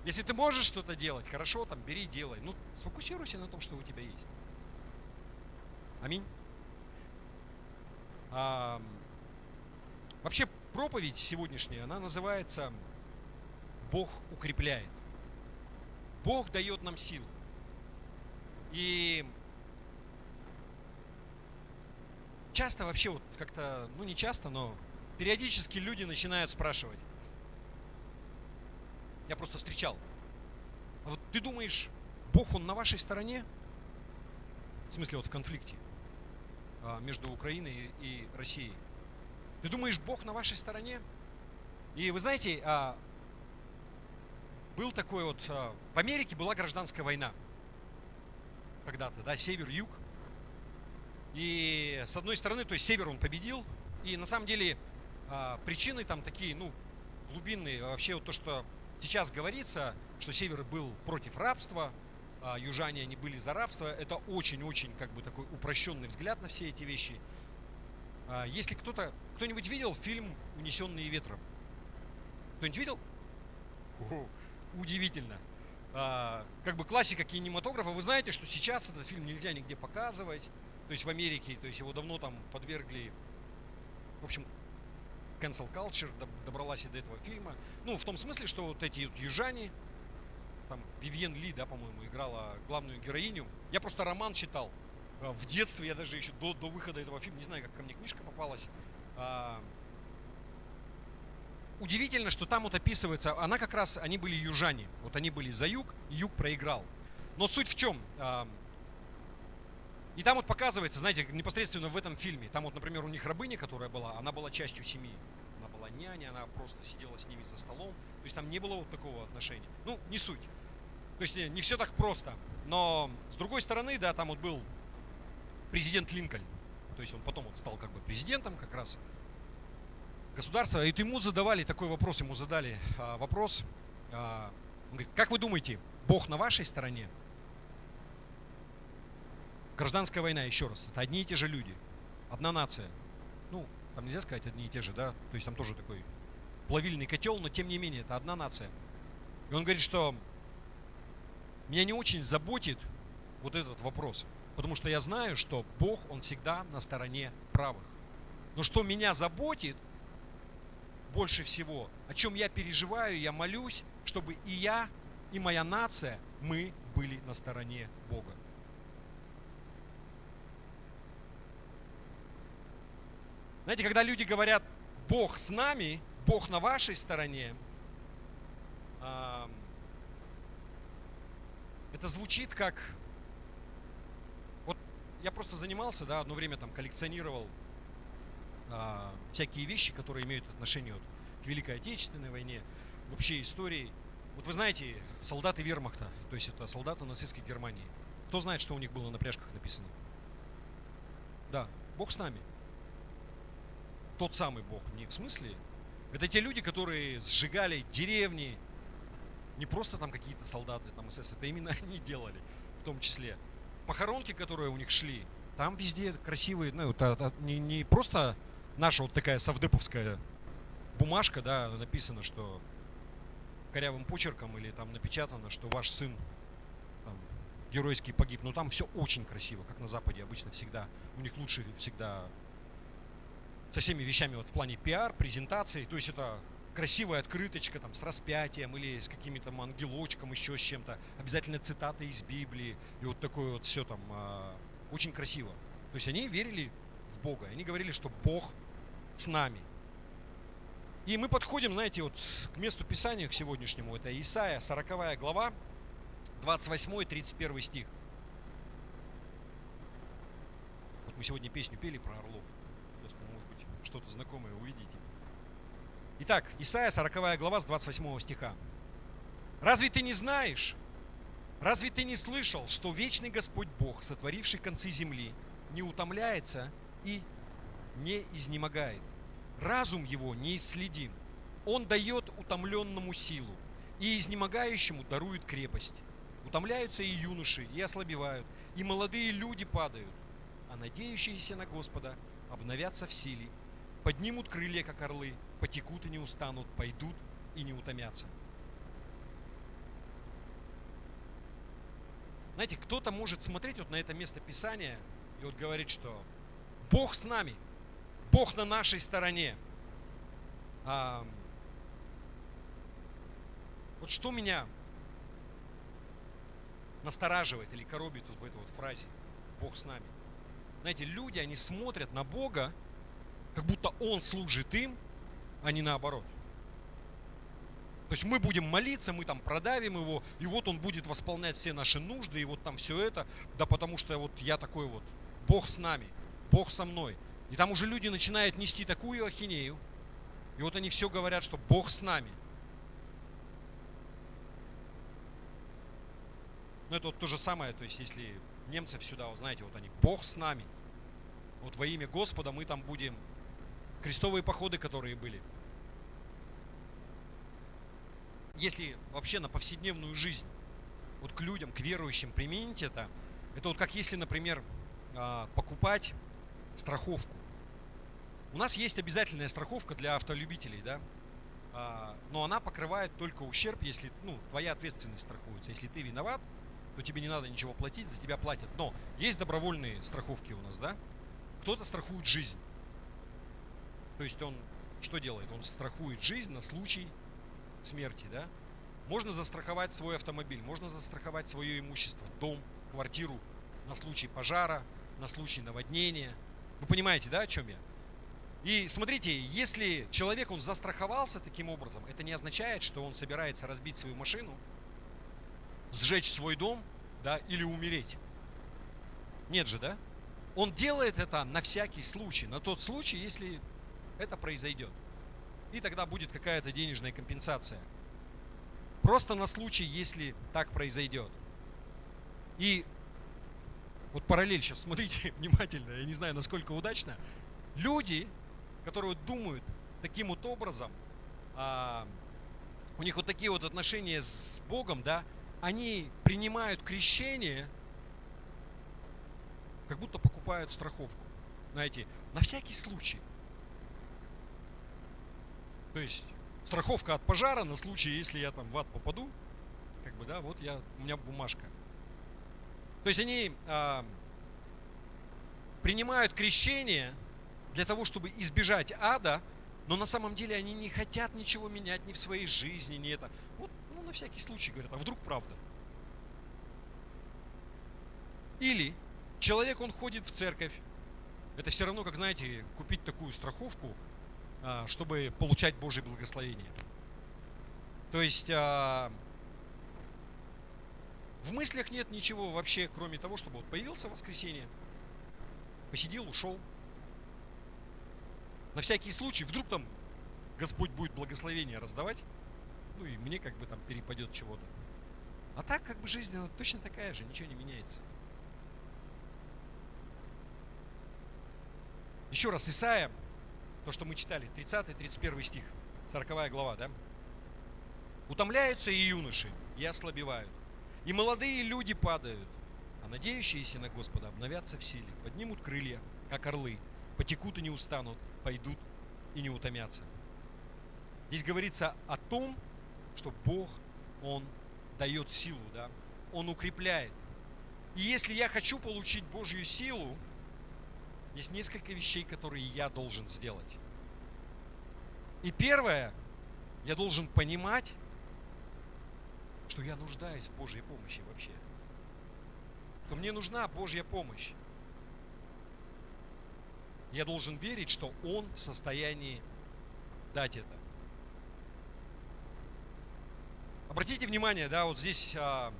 если ты можешь что-то делать, хорошо, там, бери, делай. Но сфокусируйся на том, что у тебя есть. Аминь. Вообще проповедь сегодняшняя, она называется «Бог укрепляет». Бог дает нам силу. И часто вообще вот как-то, не часто, но периодически люди начинают спрашивать. Я просто встречал. А вот ты думаешь, Бог, Он на вашей стороне? В смысле, вот в конфликте между Украиной и Россией. Ты думаешь, Бог на вашей стороне? И вы знаете, был такой вот... В Америке была гражданская война. Когда-то, да, север-юг. И с одной стороны, то есть север он победил. И на самом деле причины там такие, глубинные. Вообще вот то, что сейчас говорится, что север был против рабства, а южане они были за рабство, это очень-очень такой упрощенный взгляд на все эти вещи. Если кто-нибудь видел фильм «Унесенные ветром»? Кто-нибудь видел? Удивительно. Классика кинематографа. Вы знаете, что сейчас этот фильм нельзя нигде показывать. То есть в Америке, то есть его давно там подвергли, в общем, cancel culture добралась и до этого фильма. В том смысле, что вот эти южане, там Вивьен Ли, да, по-моему, играла главную героиню. Я просто роман читал в детстве, я даже еще до выхода этого фильма, не знаю, как ко мне книжка попалась. Удивительно, что там вот описывается, они были южане, вот они были за юг, и юг проиграл. Но суть в чем? И там вот показывается, знаете, непосредственно в этом фильме, там вот, например, у них рабыня, которая была, она была частью семьи. Она была няня, она просто сидела с ними за столом. То есть там не было вот такого отношения. Не суть. То есть не все так просто. Но с другой стороны, да, там вот был президент Линкольн. То есть он потом вот стал президентом как раз государства. И ему задали такой вопрос, он говорит, как вы думаете, Бог на вашей стороне? Гражданская война, еще раз, это одни и те же люди, одна нация. Там нельзя сказать одни и те же, да, то есть там тоже такой плавильный котел, но тем не менее это одна нация. И он говорит, что меня не очень заботит вот этот вопрос, потому что я знаю, что Бог, Он всегда на стороне правых. Но что меня заботит больше всего, о чем я переживаю, я молюсь, чтобы и я, и моя нация, мы были на стороне Бога. Знаете, когда люди говорят, Бог с нами, Бог на вашей стороне, Это звучит как... Вот я просто занимался, да, одно время там коллекционировал всякие вещи, которые имеют отношение вот к Великой Отечественной войне, вообще истории. Вот вы знаете, солдаты вермахта, то есть это солдаты нацистской Германии. Кто знает, что у них было на пряжках написано? Да, Бог с нами. Тот самый Бог, не в смысле. Это те люди, которые сжигали деревни, не просто там какие-то солдаты, там СС, это именно они делали, в том числе. Похоронки, которые у них шли, там везде красивые, ну, не просто наша вот такая совдеповская бумажка, да, написано, что корявым почерком или там напечатано, что ваш сын там, геройски погиб. Но там все очень красиво, как на Западе обычно всегда. У них лучше всегда со всеми вещами вот в плане пиар, презентации. То есть это красивая открыточка там с распятием или с каким-то там ангелочком, еще с чем-то. Обязательно цитаты из Библии. И вот такое вот все там очень красиво. То есть они верили в Бога. Они говорили, что Бог с нами. И мы подходим, знаете, вот к месту Писания, к сегодняшнему. Это Исайя, 40 глава, 28-31 стих. Вот мы сегодня песню пели про орлов. Может быть, что-то знакомое увидите. Итак, Исайя, 40 глава, с 28 стиха. «Разве ты не знаешь, разве ты не слышал, что вечный Господь Бог, сотворивший концы земли, не утомляется и не изнемогает? Разум его неисследим. Он дает утомленному силу, и изнемогающему дарует крепость. Утомляются и юноши, и ослабевают, и молодые люди падают, а надеющиеся на Господа обновятся в силе, поднимут крылья, как орлы, потекут и не устанут, пойдут и не утомятся». Знаете, кто-то может смотреть вот на это место Писания и вот говорить, что Бог с нами, Бог на нашей стороне. Вот что меня настораживает или коробит вот в этой вот фразе «Бог с нами». Знаете, люди, они смотрят на Бога, как будто Он служит им, а не наоборот. То есть мы будем молиться, мы там продавим Его, и вот Он будет восполнять все наши нужды, и вот там все это, да потому что вот я такой вот, Бог с нами, Бог со мной. И там уже люди начинают нести такую ахинею, и вот они все говорят, что Бог с нами. Но это вот то же самое, то есть если немцев сюда, вот знаете, вот они, Бог с нами. Вот во имя Господа мы там будем, крестовые походы, которые были. Если вообще на повседневную жизнь, вот к людям, к верующим применить это вот как если, например, покупать страховку. У нас есть обязательная страховка для автолюбителей, да, но она покрывает только ущерб, если, твоя ответственность страхуется. Если ты виноват, то тебе не надо ничего платить, за тебя платят. Но есть добровольные страховки у нас, да. Кто-то страхует жизнь. То есть он что делает? Он страхует жизнь на случай смерти, да. Можно застраховать свой автомобиль, можно застраховать свое имущество, дом, квартиру на случай пожара, на случай наводнения. Вы понимаете, да, о чем я? И смотрите, если человек, он застраховался таким образом, это не означает, что он собирается разбить свою машину, сжечь свой дом, да, или умереть. Нет же, да? Он делает это на всякий случай, на тот случай, если это произойдет. И тогда будет какая-то денежная компенсация. Просто на случай, если так произойдет. И вот параллель сейчас, смотрите внимательно, я не знаю, насколько удачно. Люди, которые думают таким вот образом, у них вот такие вот отношения с Богом, да, они принимают крещение, как будто покупают страховку. Знаете, на всякий случай. То есть страховка от пожара на случай, если я там в ад попаду, как бы, да, вот у меня бумажка. То есть они принимают крещение для того, чтобы избежать ада, но на самом деле они не хотят ничего менять ни в своей жизни, ни это. Вот, на всякий случай говорят, а вдруг правда? Или человек, он ходит в церковь. Это все равно, как, знаете, купить такую страховку, чтобы получать Божье благословение. То есть в мыслях нет ничего вообще, кроме того, чтобы вот появился в воскресенье, посидел, ушел. На всякий случай, вдруг там Господь будет благословение раздавать, ну и мне как бы там перепадет чего-то. А так как бы жизнь, она точно такая же, ничего не меняется. Еще раз, Исайя, то, что мы читали, 30-31 стих, 40 глава, да? «Утомляются и юноши, и ослабевают, и молодые люди падают, а надеющиеся на Господа обновятся в силе, поднимут крылья, как орлы, потекут и не устанут, пойдут и не утомятся». Здесь говорится о том, что Бог, Он дает силу, да? Он укрепляет. И если я хочу получить Божью силу, есть несколько вещей, которые я должен сделать. И первое, я должен понимать, что я нуждаюсь в Божьей помощи вообще. Что мне нужна Божья помощь. Я должен верить, что Он в состоянии дать это. Обратите внимание, да, вот здесь о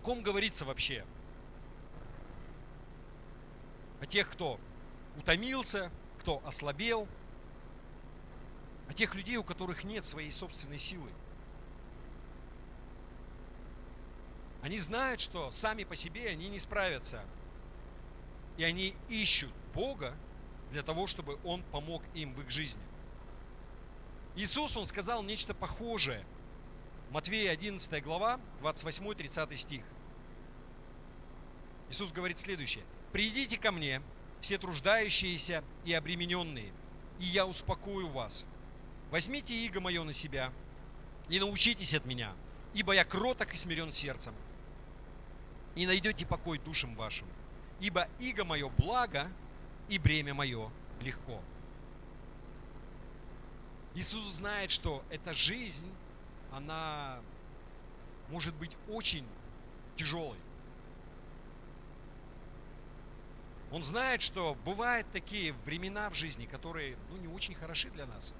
ком говорится вообще? О тех, кто утомился, кто ослабел, о тех людей, у которых нет своей собственной силы. Они знают, что сами по себе они не справятся. И они ищут Бога для того, чтобы Он помог им в их жизни. Иисус, Он сказал нечто похожее. Матвея 11 глава, 28-30 стих. Иисус говорит следующее. «Придите ко мне, все труждающиеся и обремененные, и я успокою вас. Возьмите иго мое на себя и научитесь от меня, ибо я кроток и смирен сердцем, и найдете покой душам вашим, ибо иго мое благо, и бремя мое легко». Иисус знает, что эта жизнь, она может быть очень тяжелой. Он знает, что бывают такие времена в жизни, которые не очень хороши для нас.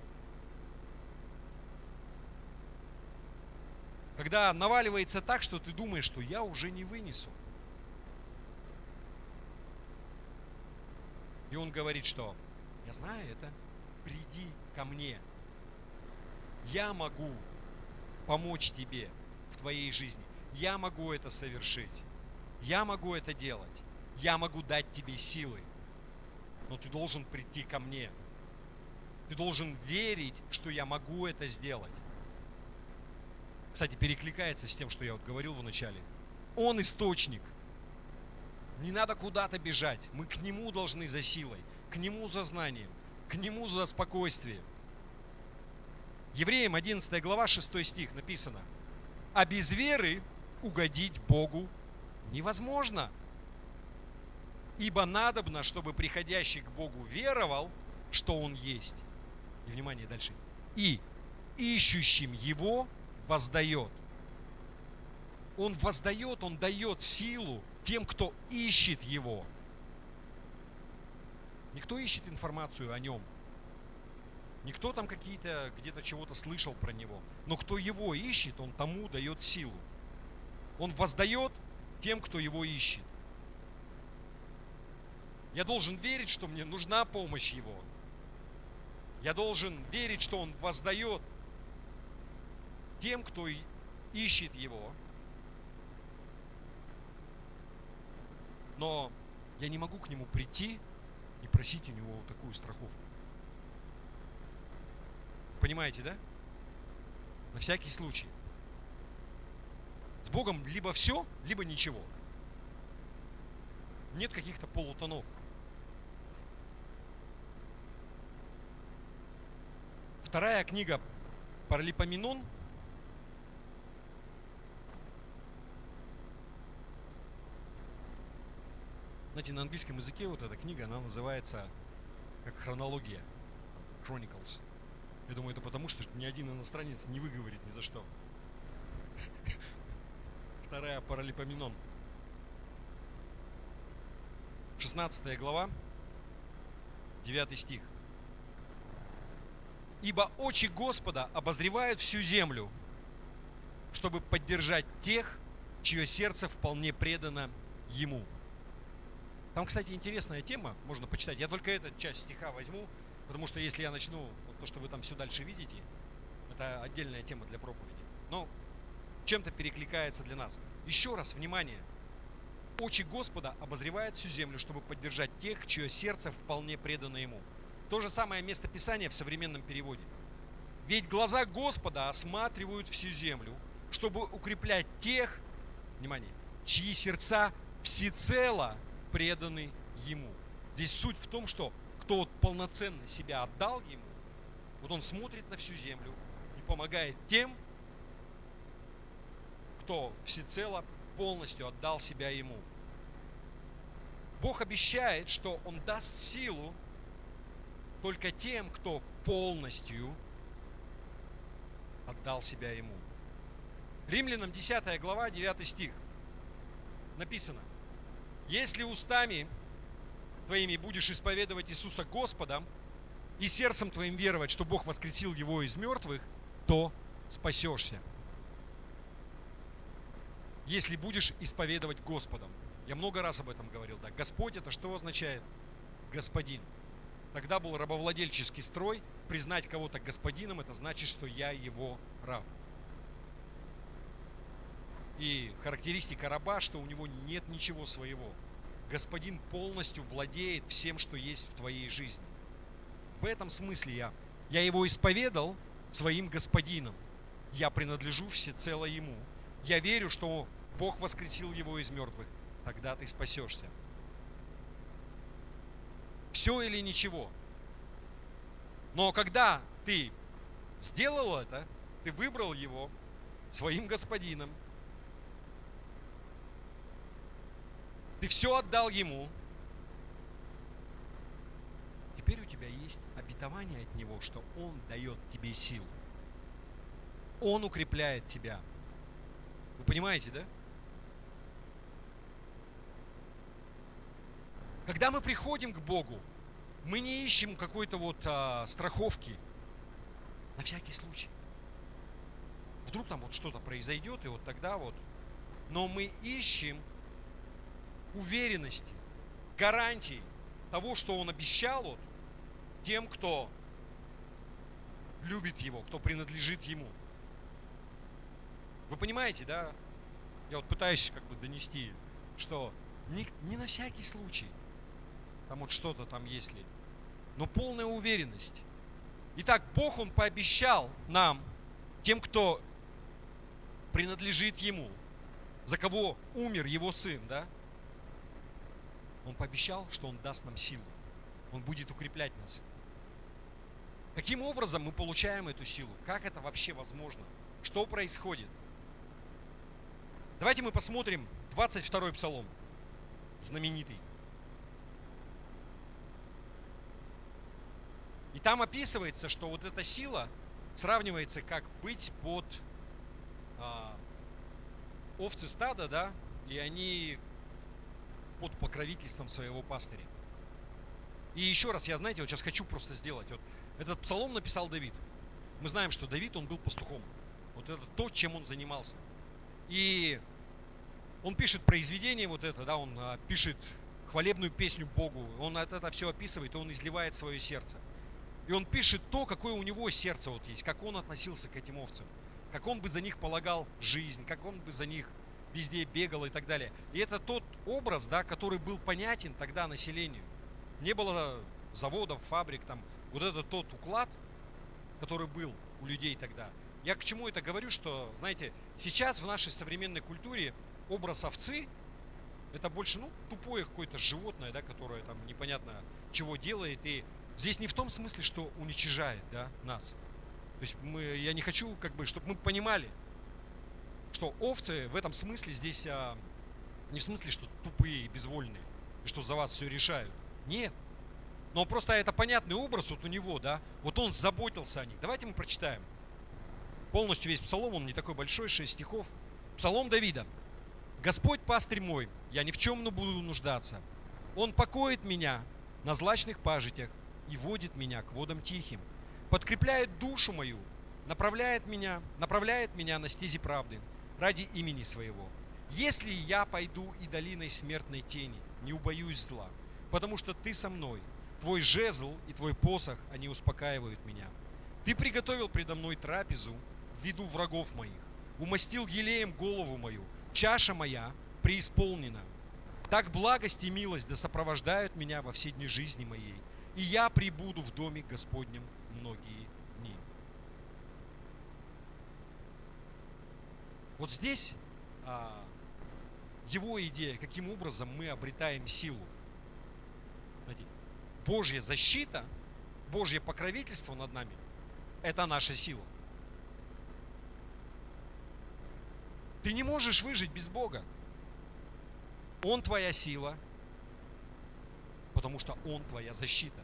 Когда наваливается так, что ты думаешь, что я уже не вынесу. И он говорит, что я знаю это, приди ко мне. Я могу помочь тебе в твоей жизни. Я могу это совершить. Я могу это делать. Я могу дать тебе силы. Но ты должен прийти ко мне. Ты должен верить, что я могу это сделать. Кстати, перекликается с тем, что я вот говорил в начале. Он источник. Не надо куда-то бежать. Мы к Нему должны за силой, к Нему за знанием, к Нему за спокойствием. Евреям 11 глава 6 стих написано: «А без веры угодить Богу невозможно. Ибо надобно, чтобы приходящий к Богу веровал, что Он есть». И внимание дальше. «И ищущим Его воздает». Он воздает, Он дает силу тем, кто ищет Его. Никто ищет информацию о Нем. Никто там где-то чего-то слышал про Него. Но кто Его ищет, Он тому дает силу. Он воздает тем, кто Его ищет. Я должен верить, что мне нужна помощь Его. Я должен верить, что Он воздает тем, кто ищет Его. Но я не могу к Нему прийти и просить у Него вот такую страховку. Понимаете, да? На всякий случай. С Богом либо все, либо ничего. Нет каких-то полутонов. Вторая книга Паралипоменон. Знаете, на английском языке вот эта книга, она называется как хронология. Chronicles. Я думаю, это потому, что ни один иностранец не выговорит ни за что. Вторая Паралипоменон. 16 глава, 9 стих. «Ибо очи Господа обозревают всю землю, чтобы поддержать тех, чье сердце вполне предано Ему. Там, кстати, интересная тема, можно почитать. Я только эту часть стиха возьму, потому что если я начну, вот то, что вы там все дальше видите, это отдельная тема для проповеди. Но чем-то перекликается для нас. Еще раз, внимание. Очи Господа обозревают всю землю, чтобы поддержать тех, чье сердце вполне предано Ему. То же самое местописание в современном переводе. Ведь глаза Господа осматривают всю землю, чтобы укреплять тех, внимание, чьи сердца всецело преданы Ему. Здесь суть в том, что кто вот полноценно себя отдал Ему, вот он смотрит на всю землю и помогает тем, кто всецело полностью отдал себя Ему. Бог обещает, что Он даст силу только тем, кто полностью отдал себя Ему. Римлянам 10 глава, 9 стих. Написано: «Если устами твоими будешь исповедовать Иисуса Господом и сердцем твоим веровать, что Бог воскресил Его из мертвых, то спасешься». Если будешь исповедовать Господом. Я много раз об этом говорил. Да? Господь — это что означает? Господин. Тогда был рабовладельческий строй. Признать кого-то господином — это значит, что я его раб. И характеристика раба, что у него нет ничего своего. Господин полностью владеет всем, что есть в твоей жизни. В этом смысле я его исповедал своим господином. Я принадлежу всецело ему. Я верю, что Бог воскресил его из мертвых. Тогда ты спасешься. Все или ничего. Но когда ты сделал это, ты выбрал его своим господином, ты все отдал ему, теперь у тебя есть обетование от него, что он дает тебе силу. Он укрепляет тебя. Вы понимаете, да? Когда мы приходим к Богу, мы не ищем какой-то вот страховки на всякий случай. Вдруг там вот что-то произойдет, и вот тогда вот. Но мы ищем уверенности, гарантий того, что Он обещал вот тем, кто любит Его, кто принадлежит Ему. Вы понимаете, да? Я вот пытаюсь как бы донести, что не на всякий случай. Там вот что-то там если. Но полная уверенность. Итак, Бог, Он пообещал нам, тем, кто принадлежит Ему, за кого умер Его Сын, да? Он пообещал, что Он даст нам силу. Он будет укреплять нас. Каким образом мы получаем эту силу? Как это вообще возможно? Что происходит? Давайте мы посмотрим 22-й псалом, знаменитый. И там описывается, что вот эта сила сравнивается, как быть под овцы стада, да, и они под покровительством своего пастыря. И еще раз, я, знаете, вот сейчас хочу просто сделать. Вот этот псалом написал Давид. Мы знаем, что Давид, он был пастухом. Вот это то, чем он занимался. И он пишет произведение вот это, да, он пишет хвалебную песню Богу. Он это все описывает, и он изливает свое сердце. И он пишет то, какое у него сердце вот есть, как он относился к этим овцам, как он бы за них полагал жизнь, как он бы за них везде бегал и так далее. И это тот образ, да, который был понятен тогда населению. Не было заводов, фабрик, там, вот это тот уклад, который был у людей тогда. Я к чему это говорю, что, знаете, сейчас в нашей современной культуре образ овцы — это больше, тупое какое-то животное, да, которое там непонятно чего делает. И здесь не в том смысле, что уничижает, да, нас. То есть я не хочу, чтобы мы понимали, что овцы в этом смысле здесь не в смысле, что тупые и безвольные, и что за вас все решают. Нет. Но просто это понятный образ вот у него, да. Вот он заботился о них. Давайте мы прочитаем. Полностью весь псалом, он не такой большой, 6 стихов. Псалом Давида. «Господь пастырь мой, я ни в чем не буду нуждаться. Он покоит меня на злачных пажитях и водит меня к водам тихим. Подкрепляет душу мою направляет меня на стези правды ради имени своего. Если я пойду и долиной смертной тени, не убоюсь зла, потому что ты со мной, твой жезл и твой посох, они успокаивают меня. Ты приготовил предо мной трапезу в виду врагов моих, умастил елеем голову мою, чаша моя преисполнена. Так благость и милость да сопровождают меня во все дни жизни моей, и я пребуду в доме Господнем многие дни. Вот здесь его идея, каким образом мы обретаем силу. Знаете, Божья защита, Божье покровительство над нами – это наша сила. Ты не можешь выжить без Бога. Он твоя сила, потому что Он твоя защита.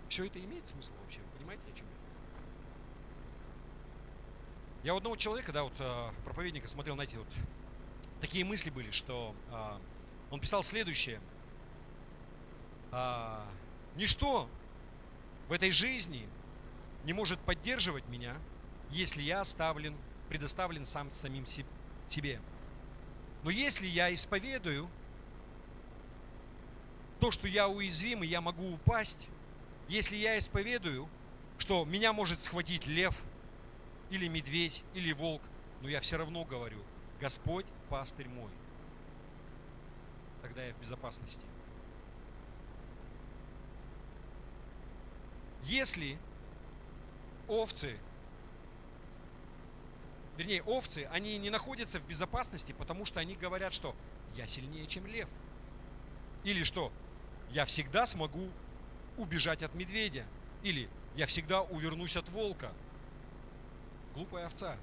Все это имеет смысл вообще? Вы понимаете, о чем я? Я у одного человека, проповедника смотрел, знаете, вот такие мысли были, что он писал следующее. Ничто в этой жизни не может поддерживать меня, если я предоставлен самим себе. Но если я исповедую то, что я уязвим и я могу упасть, если я исповедую, что меня может схватить лев, или медведь, или волк, но я все равно говорю: Господь пастырь мой. Тогда я в безопасности. Если овцы, они не находятся в безопасности, потому что они говорят, что я сильнее, чем лев. Или что я всегда смогу убежать от медведя. Или я всегда увернусь от волка. Глупая овца.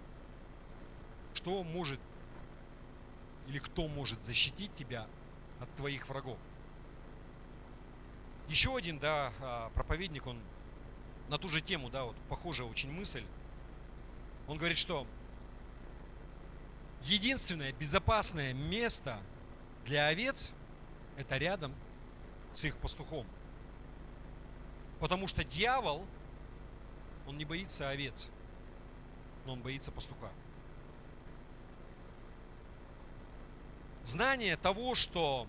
Что может или кто может защитить тебя от твоих врагов? Еще один, проповедник, он на ту же тему, похожая очень мысль. Он говорит, что единственное безопасное место для овец – это рядом с их пастухом. Потому что дьявол, он не боится овец, но он боится пастуха. Знание того, что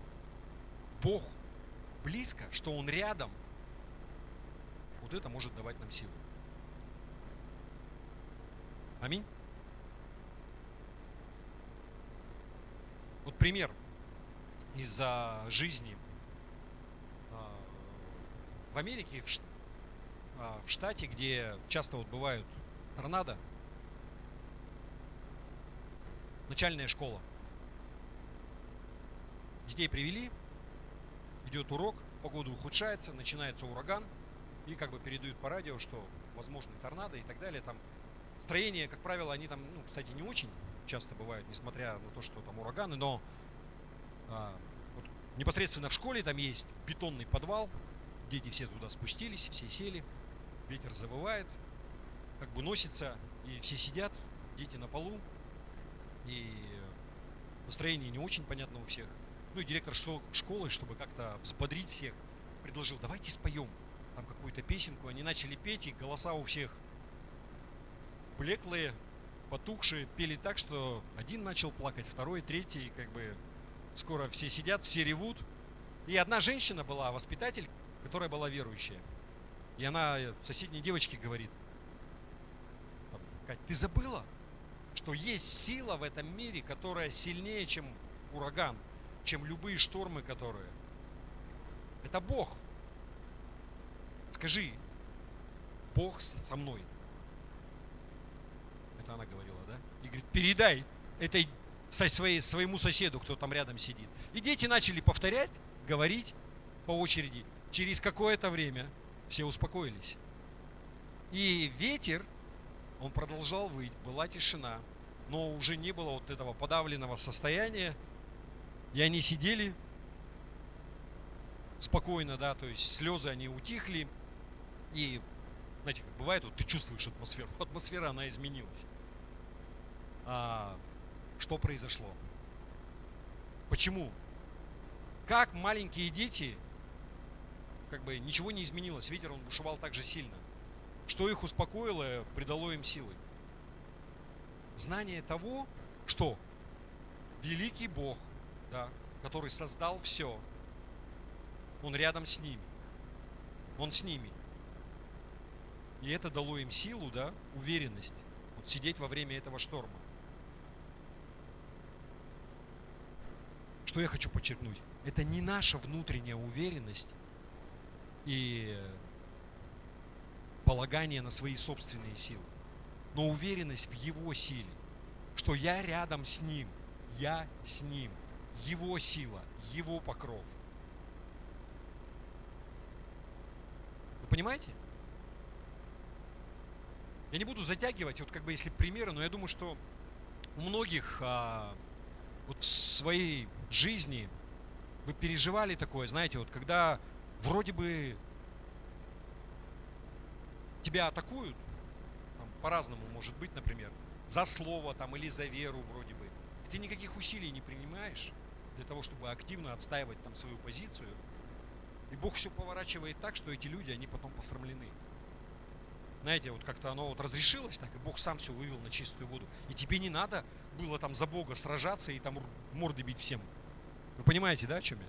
Бог близко, что Он рядом, вот это может давать нам силу. Аминь. Вот пример из жизни в Америке, в штате, где часто бывают торнадо. Начальная школа. Детей привели, идет урок, погода ухудшается, начинается ураган, и передают по радио, что возможны торнадо и так далее. Там строения, как правило, они там, кстати, не очень часто бывают, несмотря на то, что там ураганы, но непосредственно в школе там есть бетонный подвал, дети все туда спустились, все сели, ветер завывает, носится, и все сидят, дети на полу, и настроение не очень понятно у всех. И директор школы, чтобы как-то взбодрить всех, предложил: давайте споем там какую-то песенку. Они начали петь, и голоса у всех блеклые, потухшие, пели так, что один начал плакать, второй, третий, скоро все сидят, все ревут. И одна женщина была, воспитатель, которая была верующая. И она соседней девочке говорит: Кать, ты забыла, что есть сила в этом мире, которая сильнее, чем ураган, чем любые штормы, которые. Это Бог. Скажи: Бог со мной. Это она говорила, да? И говорит: передай этой своему соседу, кто там рядом сидит. И дети начали повторять, говорить по очереди. Через какое-то время все успокоились. И ветер, он продолжал выть, была тишина, но уже не было вот этого подавленного состояния. И они сидели спокойно, то есть слезы, они утихли. И, знаете, как бывает, ты чувствуешь атмосферу. Атмосфера, она изменилась. Что произошло? Почему? Как маленькие дети как бы ничего не изменилось. Ветер, он бушевал так же сильно. Что их успокоило, придало им силы. Знание того, что великий Бог, да, который создал все, Он рядом с ними. Он с ними. И это дало им силу, да, уверенность, вот сидеть во время этого шторма. Что я хочу подчеркнуть? Это не наша внутренняя уверенность и полагание на свои собственные силы, но уверенность в Его силе, что я рядом с Ним, я с Ним, Его сила, Его покров. Вы понимаете? Я не буду затягивать, вот как бы если примеры, но я думаю, что у многих вот в своей жизни вы переживали такое, знаете, вот когда вроде бы тебя атакуют, там, по-разному может быть, например, за слово там, или за веру вроде бы, ты никаких усилий не принимаешь для того, чтобы активно отстаивать там свою позицию, и Бог все поворачивает так, что эти люди, они потом посрамлены. Знаете, вот как-то оно вот разрешилось так, и Бог сам все вывел на чистую воду. И тебе не надо было там за Бога сражаться и там морды бить всем. Вы понимаете, да, о чем я?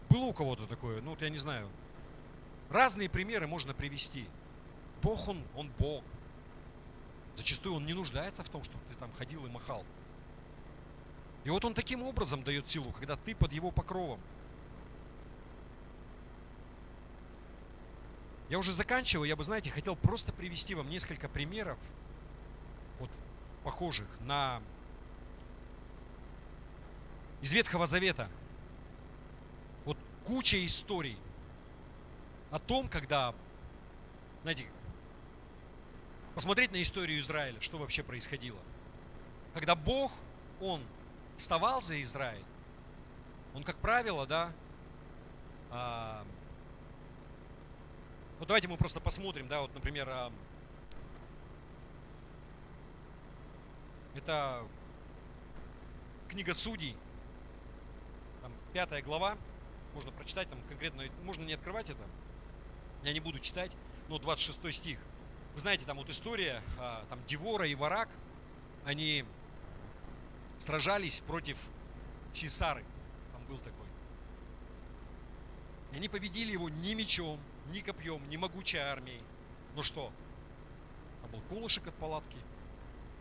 Было у кого-то такое? Ну, вот я не знаю. Разные примеры можно привести. Бог, Он Бог. Зачастую Он не нуждается в том, чтобы ты там ходил и махал. И вот Он таким образом дает силу, когда ты под Его покровом. Я уже заканчиваю, я бы, знаете, хотел просто привести вам несколько примеров, вот, похожих на из Ветхого Завета. Вот куча историй о том, когда, знаете, посмотреть на историю Израиля, что вообще происходило. Когда Бог, Он вставал за Израиль, Он, как правило, да, вот давайте мы просто посмотрим, да, вот, например, это книга Судей, там, 5 глава, можно прочитать, там конкретно, можно не открывать это, я не буду читать, но 26 стих. Вы знаете, там вот история, там Девора и Варак, они сражались против Сисары, там был такой. И они победили его ни мечом, ни копьем, ни могучей армией. Но что? Там был колышек от палатки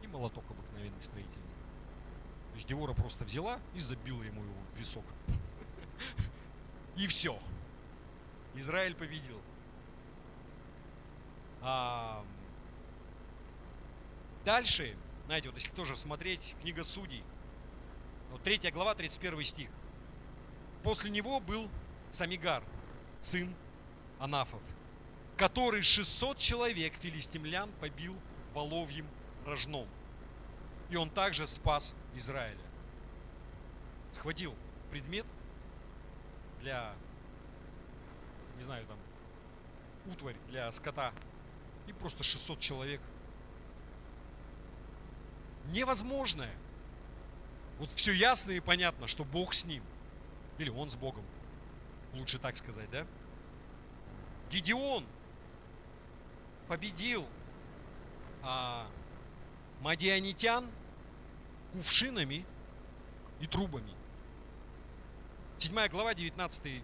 и молоток обыкновенный строительный. То есть Девора просто взяла и забила ему его в висок. И все. Израиль победил. Дальше, знаете, вот если тоже смотреть, книга Судей, вот 3 глава, 31 стих. После него был Самигар, сын Анафов, который 600 человек филистимлян побил воловьим рожном. И он также спас Израиля. Схватил предмет для, не знаю, там, утварь для скота, и просто 600 человек. Невозможное. Вот все ясно и понятно, что Бог с ним. Или он с Богом. Лучше так сказать, да? Гидеон победил мадианитян кувшинами и трубами. 7 глава, 19-23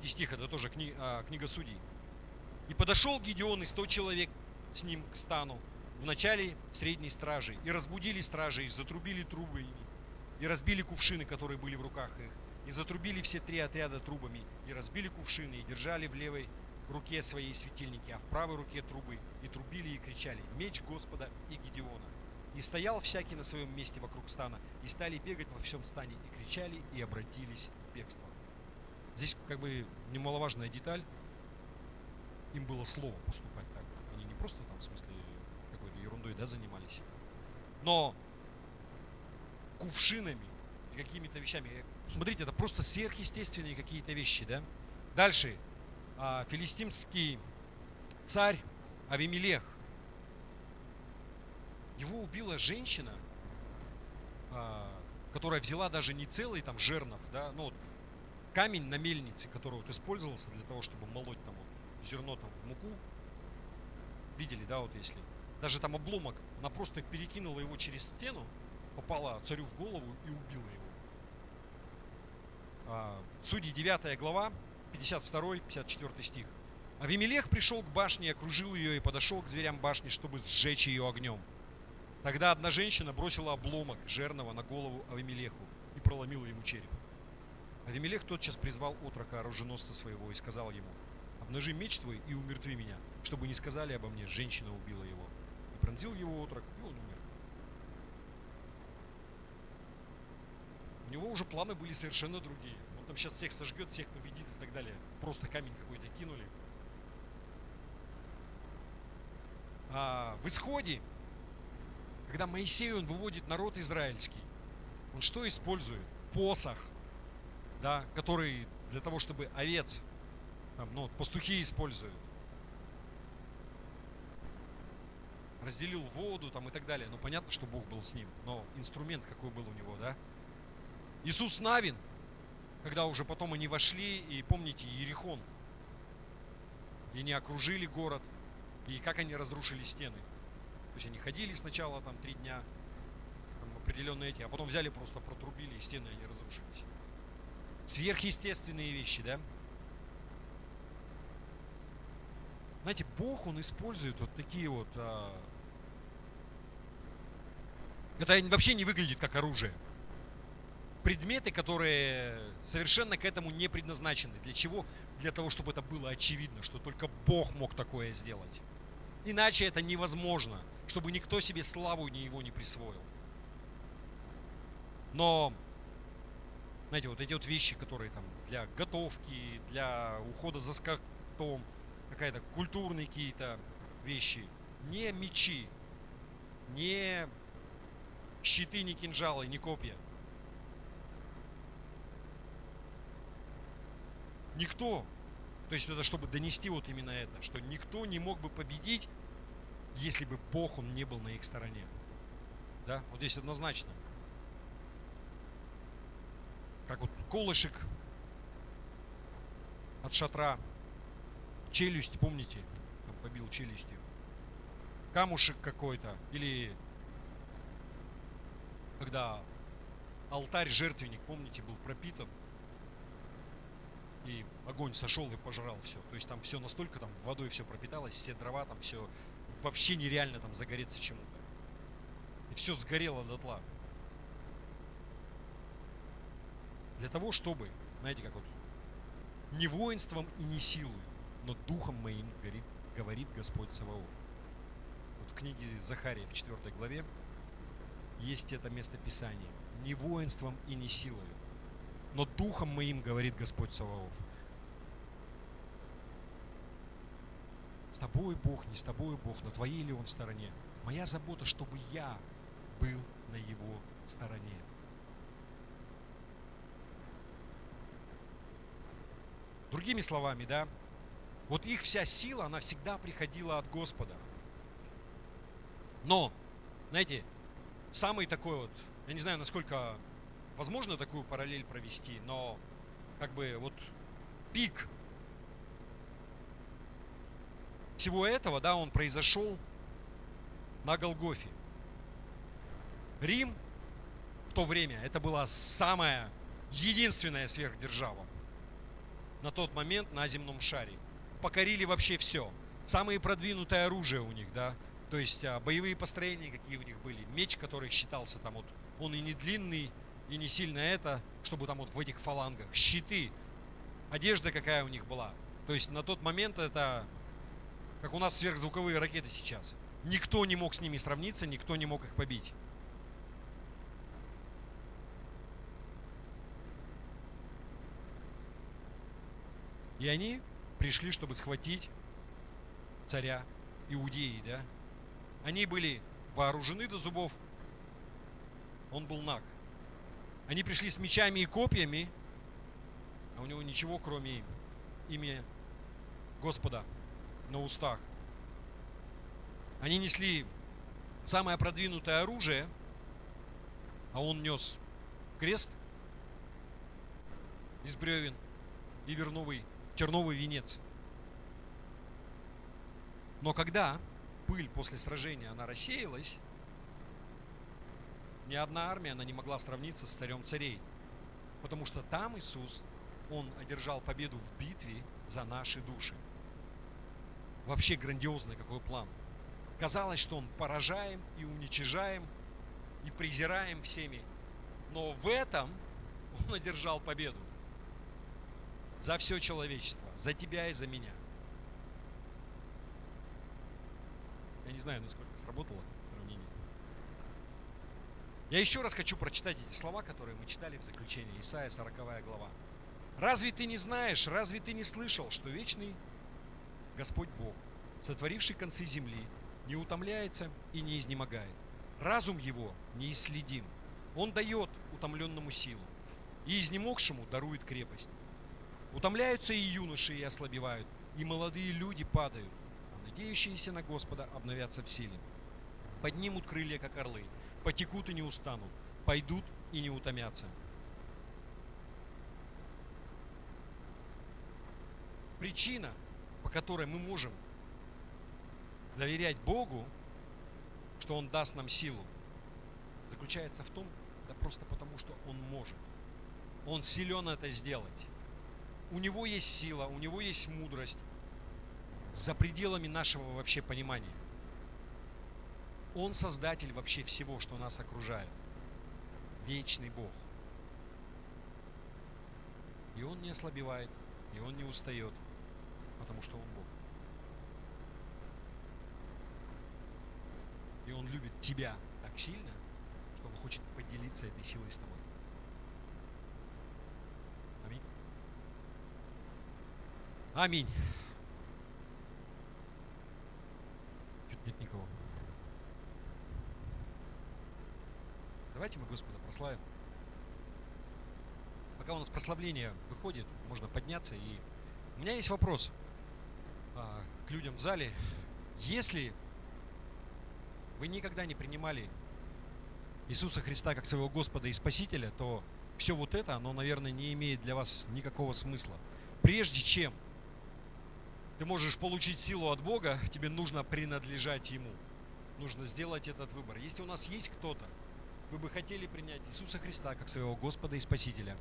стих, это тоже книга Судей. И подошел Гидеон и 100 человек с ним к стану в начале средней стражи, и разбудили стражей, и затрубили трубами, и разбили кувшины, которые были в руках их, и затрубили все 3 отряда трубами, и разбили кувшины, и держали в левой руке своей светильники, а в правой руке трубы, и трубили и кричали: «Меч Господа и Гидеона!» И стоял всякий на своем месте вокруг стана, и стали бегать во всем стане, и кричали, и обратились в бегство. Здесь как бы немаловажная деталь, им было слово поступать так. Они не просто там, в смысле, какой-то ерундой, да, занимались, но кувшинами и какими-то вещами. Смотрите, это просто сверхъестественные какие-то вещи, да. Дальше. Филистимский царь Авимелех. Его убила женщина, которая взяла даже не целый там жернов, да, ну, камень на мельнице, который вот использовался для того, чтобы молоть там вот зерно там в муку. Видели, да, вот если. Даже там обломок, она просто перекинула его через стену, попала царю в голову и убила его. Судьи 9 глава, 52-54 стих. Авимелех пришел к башне, окружил ее и подошел к дверям башни, чтобы сжечь ее огнем. Тогда одна женщина бросила обломок жерного на голову Авимелеху и проломила ему череп. Авимелех тотчас призвал отрока, оруженосца своего, и сказал ему: обнажи меч твой и умертви меня, чтобы не сказали обо мне, женщина убила его. И пронзил его отрок, и он умер. У него уже планы были совершенно другие. Он там сейчас всех сожгет, всех победит и так далее. Просто камень какой-то кинули. В Исходе, когда Моисей, он выводит народ израильский, он что использует? Посох, да, который для того, чтобы овец, там, ну, пастухи используют. Разделил воду там и так далее. Ну, понятно, что Бог был с ним, но инструмент какой был у него, да? Иисус Навин, когда уже потом они вошли, и помните, Иерихон, и они окружили город, и как они разрушили стены. То есть они ходили сначала там 3 дня, там, определенные эти, а потом взяли, просто протрубили, и стены они разрушились. Сверхъестественные вещи, да? Знаете, Бог, Он использует вот такие вот... Это вообще не выглядит как оружие. Предметы, которые совершенно к этому не предназначены. Для чего? Для того, чтобы это было очевидно, что только Бог мог такое сделать. Иначе это невозможно, чтобы никто себе славу его не присвоил. Но, знаете, вот эти вот вещи, которые там для готовки, для ухода за скотом, какая-то культурные какие-то вещи, не мечи, не щиты, не кинжалы, не копья. Никто, то есть это чтобы донести вот именно это, что никто не мог бы победить, если бы Бог, Он не был на их стороне. Да, вот здесь однозначно. Как вот колышек от шатра, челюсть, помните, там побил челюстью, камушек какой-то, или когда алтарь-жертвенник, помните, был пропитан, и огонь сошел и пожрал все. То есть там все настолько там водой все пропиталось, все дрова там все, вообще нереально там загореться чему-то. И все сгорело дотла. Для того, чтобы, знаете, как вот, не воинством и не силой, но духом моим, говорит Господь Саваоф. Вот в книге Захария в 4 главе есть это место Писания. Не воинством и не силой, но духом моим, говорит Господь Саваоф. С тобой Бог, не с тобой Бог, на твоей ли Он стороне? Моя забота, чтобы я был на Его стороне. Другими словами, да, вот их вся сила, она всегда приходила от Господа. Но, знаете, самый такой вот, я не знаю, насколько возможно такую параллель провести, но как бы вот пик всего этого, да, он произошел на Голгофе. Рим в то время, это была самая единственная сверхдержава на тот момент на земном шаре. Покорили вообще все. Самые продвинутые оружия у них, да, то есть боевые построения, какие у них были. Меч, который считался там вот, он и не длинный, и не сильно это, чтобы там вот в этих фалангах. Щиты, одежда какая у них была. То есть на тот момент это, как у нас сверхзвуковые ракеты сейчас. Никто не мог с ними сравниться, никто не мог их побить. И они пришли, чтобы схватить царя Иудеи, да. Они были вооружены до зубов, он был наг. Они пришли с мечами и копьями, а у него ничего, кроме имя Господа на устах. Они несли самое продвинутое оружие, а он нес крест из бревен и терновый венец. Но когда пыль после сражения она рассеялась, ни одна армия она не могла сравниться с царем царей. Потому что там Иисус, Он одержал победу в битве за наши души. Вообще грандиозный какой план. Казалось, что Он поражаем и уничижаем, и презираем всеми. Но в этом Он одержал победу. За все человечество, за тебя и за меня. Я не знаю, насколько сработало сравнение. Я еще раз хочу прочитать эти слова, которые мы читали в заключении. Исайя 40 глава. «Разве ты не знаешь, разве ты не слышал, что вечный Господь Бог, сотворивший концы земли, не утомляется и не изнемогает? Разум его неисследим. Он дает утомленному силу, и изнемогшему дарует крепость. Утомляются и юноши, и ослабевают, и молодые люди падают, а надеющиеся на Господа обновятся в силе. Поднимут крылья, как орлы, потекут и не устанут, пойдут и не утомятся». Причина, по которой мы можем доверять Богу, что Он даст нам силу, заключается в том, да просто потому, что Он может. Он силен это сделать. У Него есть сила, у Него есть мудрость за пределами нашего вообще понимания. Он создатель вообще всего, что нас окружает. Вечный Бог. И Он не ослабевает, и Он не устает, потому что Он Бог. И Он любит тебя так сильно, что Он хочет поделиться этой силой с тобой. Аминь. Аминь. Чуть нет никого. Давайте мы Господа прославим. Пока у нас прославление выходит, можно подняться. И у меня есть вопрос к людям в зале. Если вы никогда не принимали Иисуса Христа как своего Господа и Спасителя, то все вот это, оно, наверное, не имеет для вас никакого смысла. Прежде чем ты можешь получить силу от Бога, тебе нужно принадлежать Ему. Нужно сделать этот выбор. Если у нас есть кто-то, вы бы хотели принять Иисуса Христа как своего Господа и Спасителя,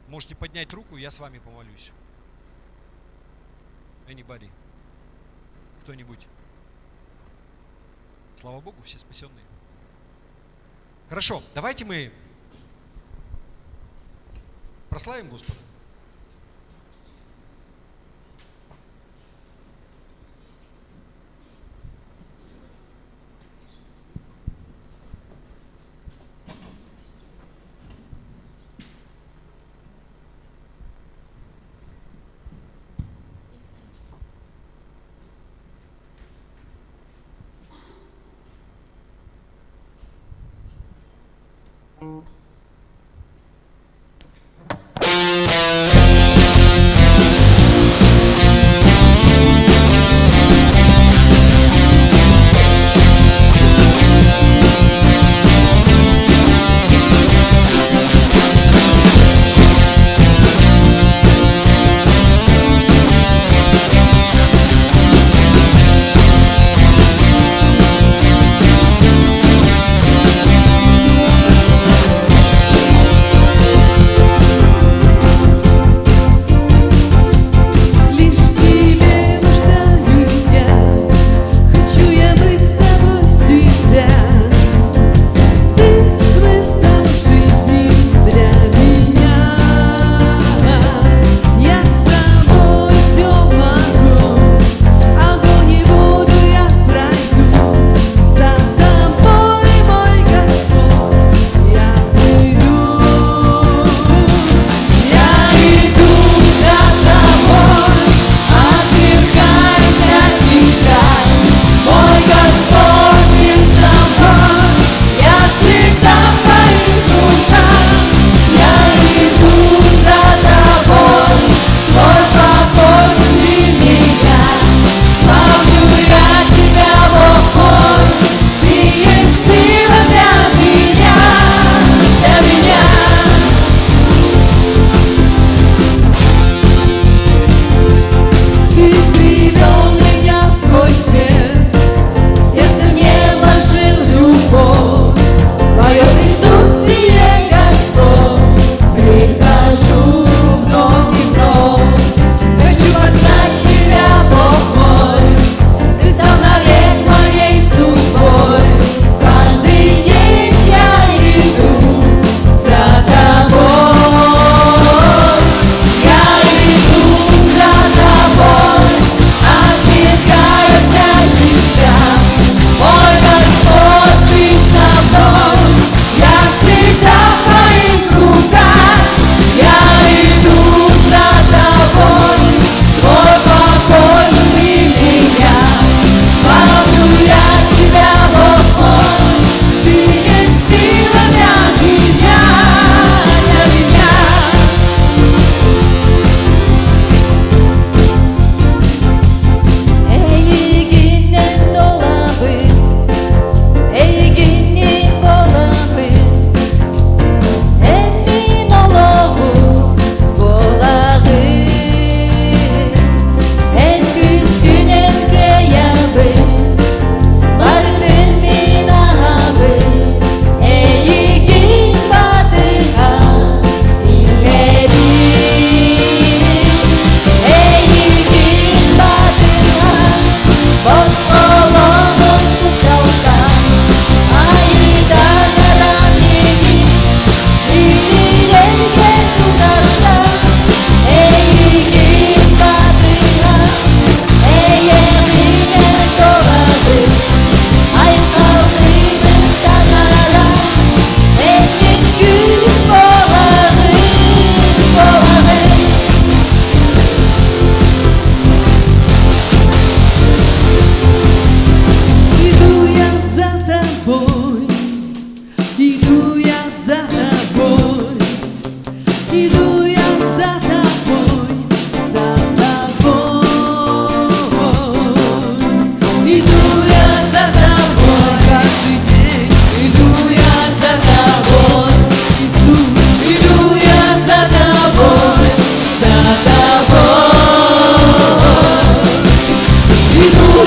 можете поднять руку, я с вами помолюсь. Anybody? Кто-нибудь? Слава Богу, все спасенные. Хорошо, давайте мы прославим Господа.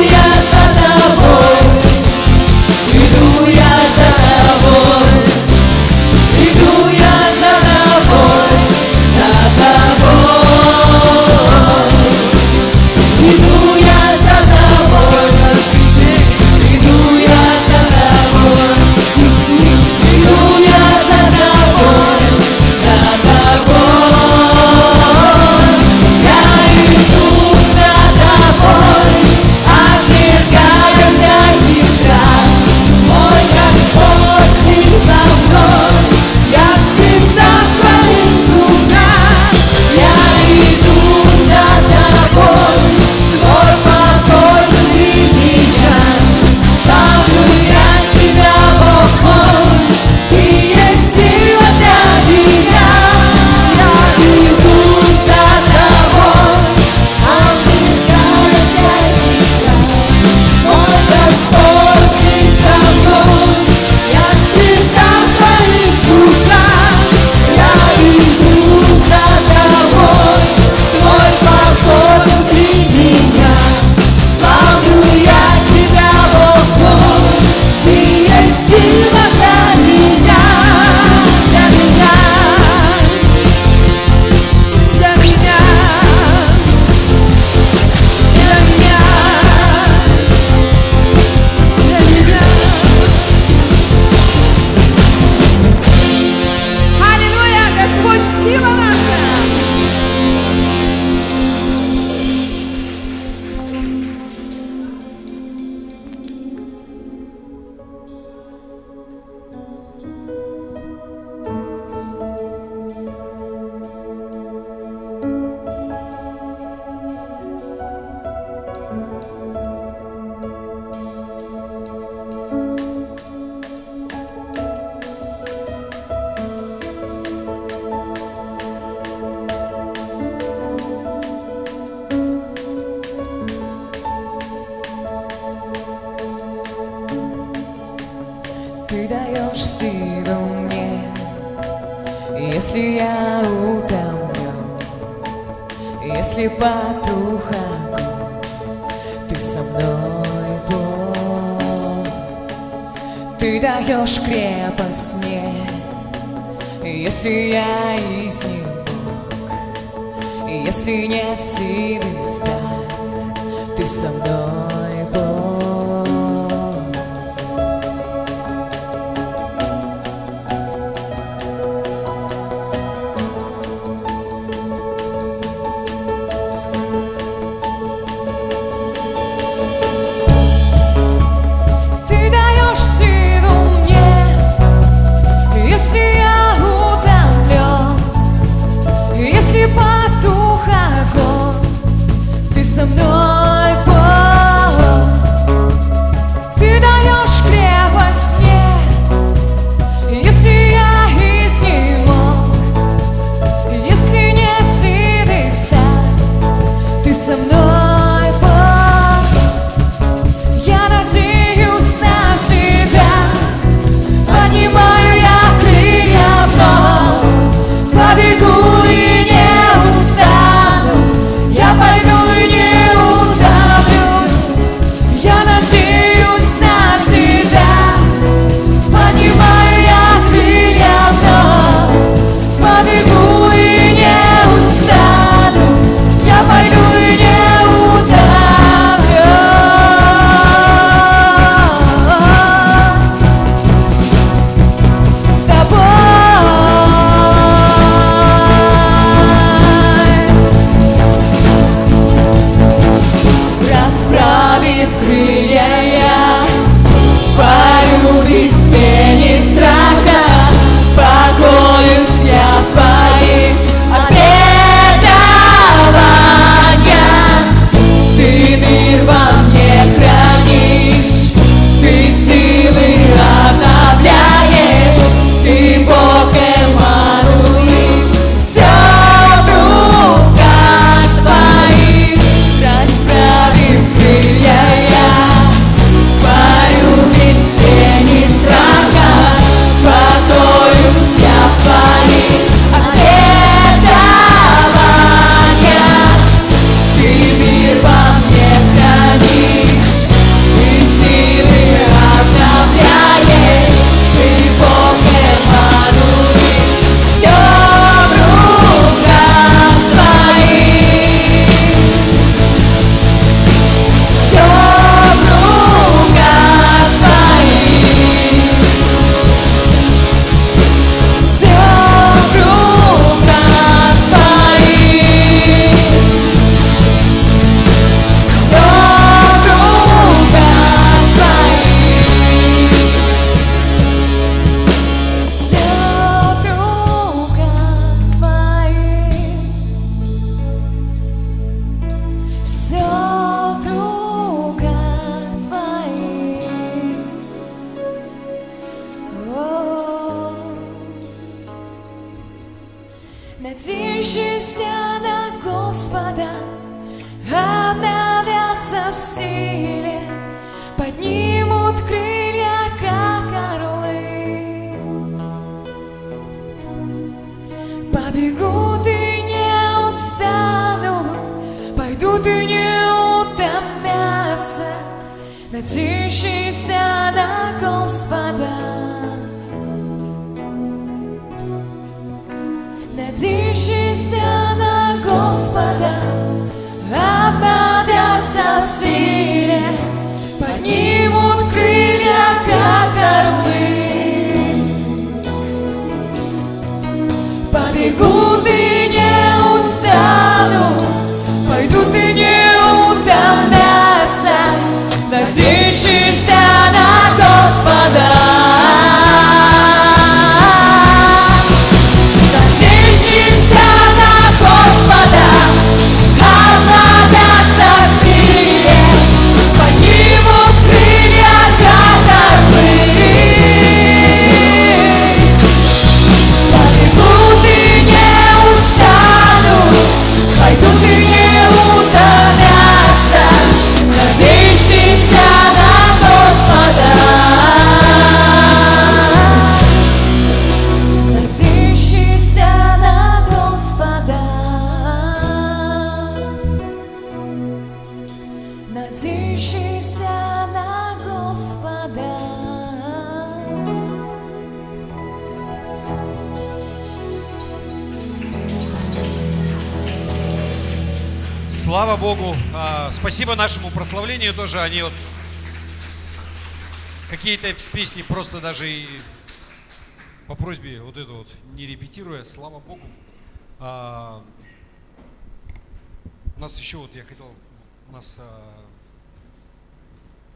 я за тобой, иду я за тобой, иду я за тобой, за тобой. Иду я за тобой, иду я за тобой, иду я за тобой, за тобой. Я иду за тобой, отвергая всякий страх. Мой Господь, ты со мной, я всегда в твоих руках. Я иду за тобой, твой покой внутри меня. Славлю я тебя, Бог мой, ты есть сила для меня. Я иду за тобой, отвергая всякий страх. Мой Господь, ты со мной, я всегда в твоих руках. Я иду за тобой, твой покой внутри меня. Славлю я тебя, Бог мой, ты есть сила для меня, для меня, для меня, для меня, для меня. Аллилуйя! Господь, сила наша! Ты даешь силу мне, если я утомлен, если потух огонь, ты со мной, Бог. Ты даешь крепость мне, если я изнемог, если нет силы встать, ты со мной, Бог. Ты даешь силу мне, если я утомлен, если потух огонь, ты со мной, Бог. Ты даешь крепость мне, если я изнемог, если нет силы встать, ты со мной, Бог. Я надеюсь на тебя, поднимаю я крылья вновь, побегу и не устану, я пойду и не утомлюсь. Я надеюсь на тебя, поднимаю я крылья вновь, побегу и не устану, я пойду и не утомлюсь. С тобой, расправив крылья, я парю без тени страха, покоюсь я в твоих обетованиях. Ты мир во мне хранишь, ты силы обновляешь, ты Бог Эммануил, все в руках твоих. Расправив крылья, я Надеющиеся на Господа обновятся в силе, поднимут крылья, как орлы. Побегут и не устанут, пойдут и не утомятся, надеющиеся на Господа. Надеющиеся на Господа обновятся в силе, поднимут крылья, как орлы. Побегут и не устанут, пойдут и не утомятся, надеющиеся на Господа. Надеющийся на Господа. Слава Богу. Спасибо нашему прославлению тоже. Они вот какие-то песни просто даже и по просьбе вот это вот не репетируя. Слава Богу. У нас еще вот я хотел, у нас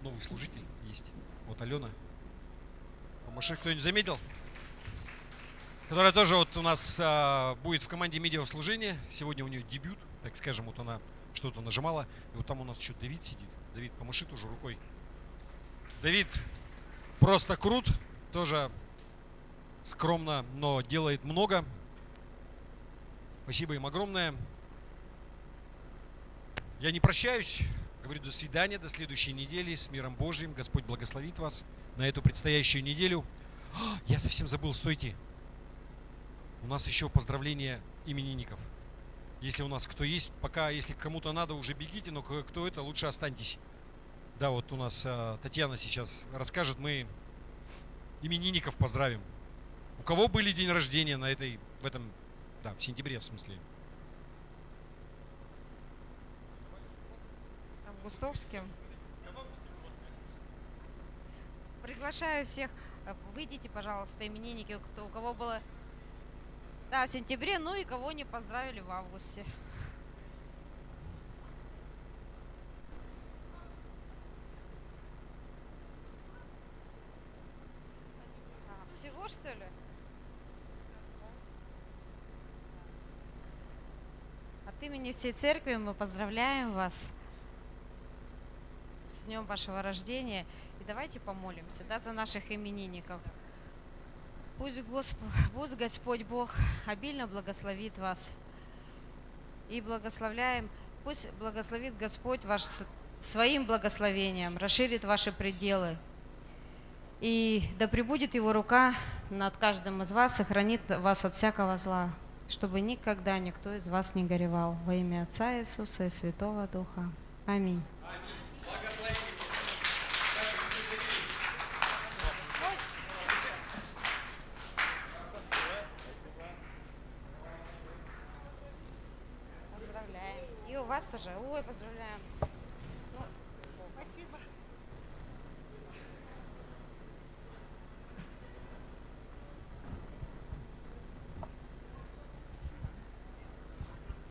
новый служитель есть. Вот Алена. Помаши, кто-нибудь заметил? Которая тоже вот у нас будет в команде медиаслужения. Сегодня у нее дебют, так скажем, вот она что-то нажимала. И вот там у нас еще Давид сидит. Давид, помаши тоже рукой. Давид просто крут, тоже скромно, но делает много. Спасибо им огромное. Я не прощаюсь. Говорю до свидания, до следующей недели. С миром Божьим. Господь благословит вас на эту предстоящую неделю. Я совсем забыл, стойте. У нас еще поздравления именинников. Если у нас кто есть, пока, если кому-то надо, уже бегите, но кто это, лучше останьтесь. Да, вот у нас Татьяна сейчас расскажет, мы именинников поздравим. У кого были день рождения в этом, да, в сентябре, в смысле? Августовским. Приглашаю всех. Выйдите, пожалуйста, именинники, у кого было, да, в сентябре, ну и кого не поздравили в августе. Всего, что ли? От имени всей церкви мы поздравляем вас с днем вашего рождения. И давайте помолимся, да, за наших именинников. Пусть Господь Бог обильно благословит вас. И благословляем, пусть благословит Господь ваш своим благословением, расширит ваши пределы. И да пребудет Его рука над каждым из вас, сохранит вас от всякого зла, чтобы никогда никто из вас не горевал. Во имя Отца Иисуса и Святого Духа. Аминь. Поздравляем. И у вас тоже. Ой, поздравляем. Ну, спасибо.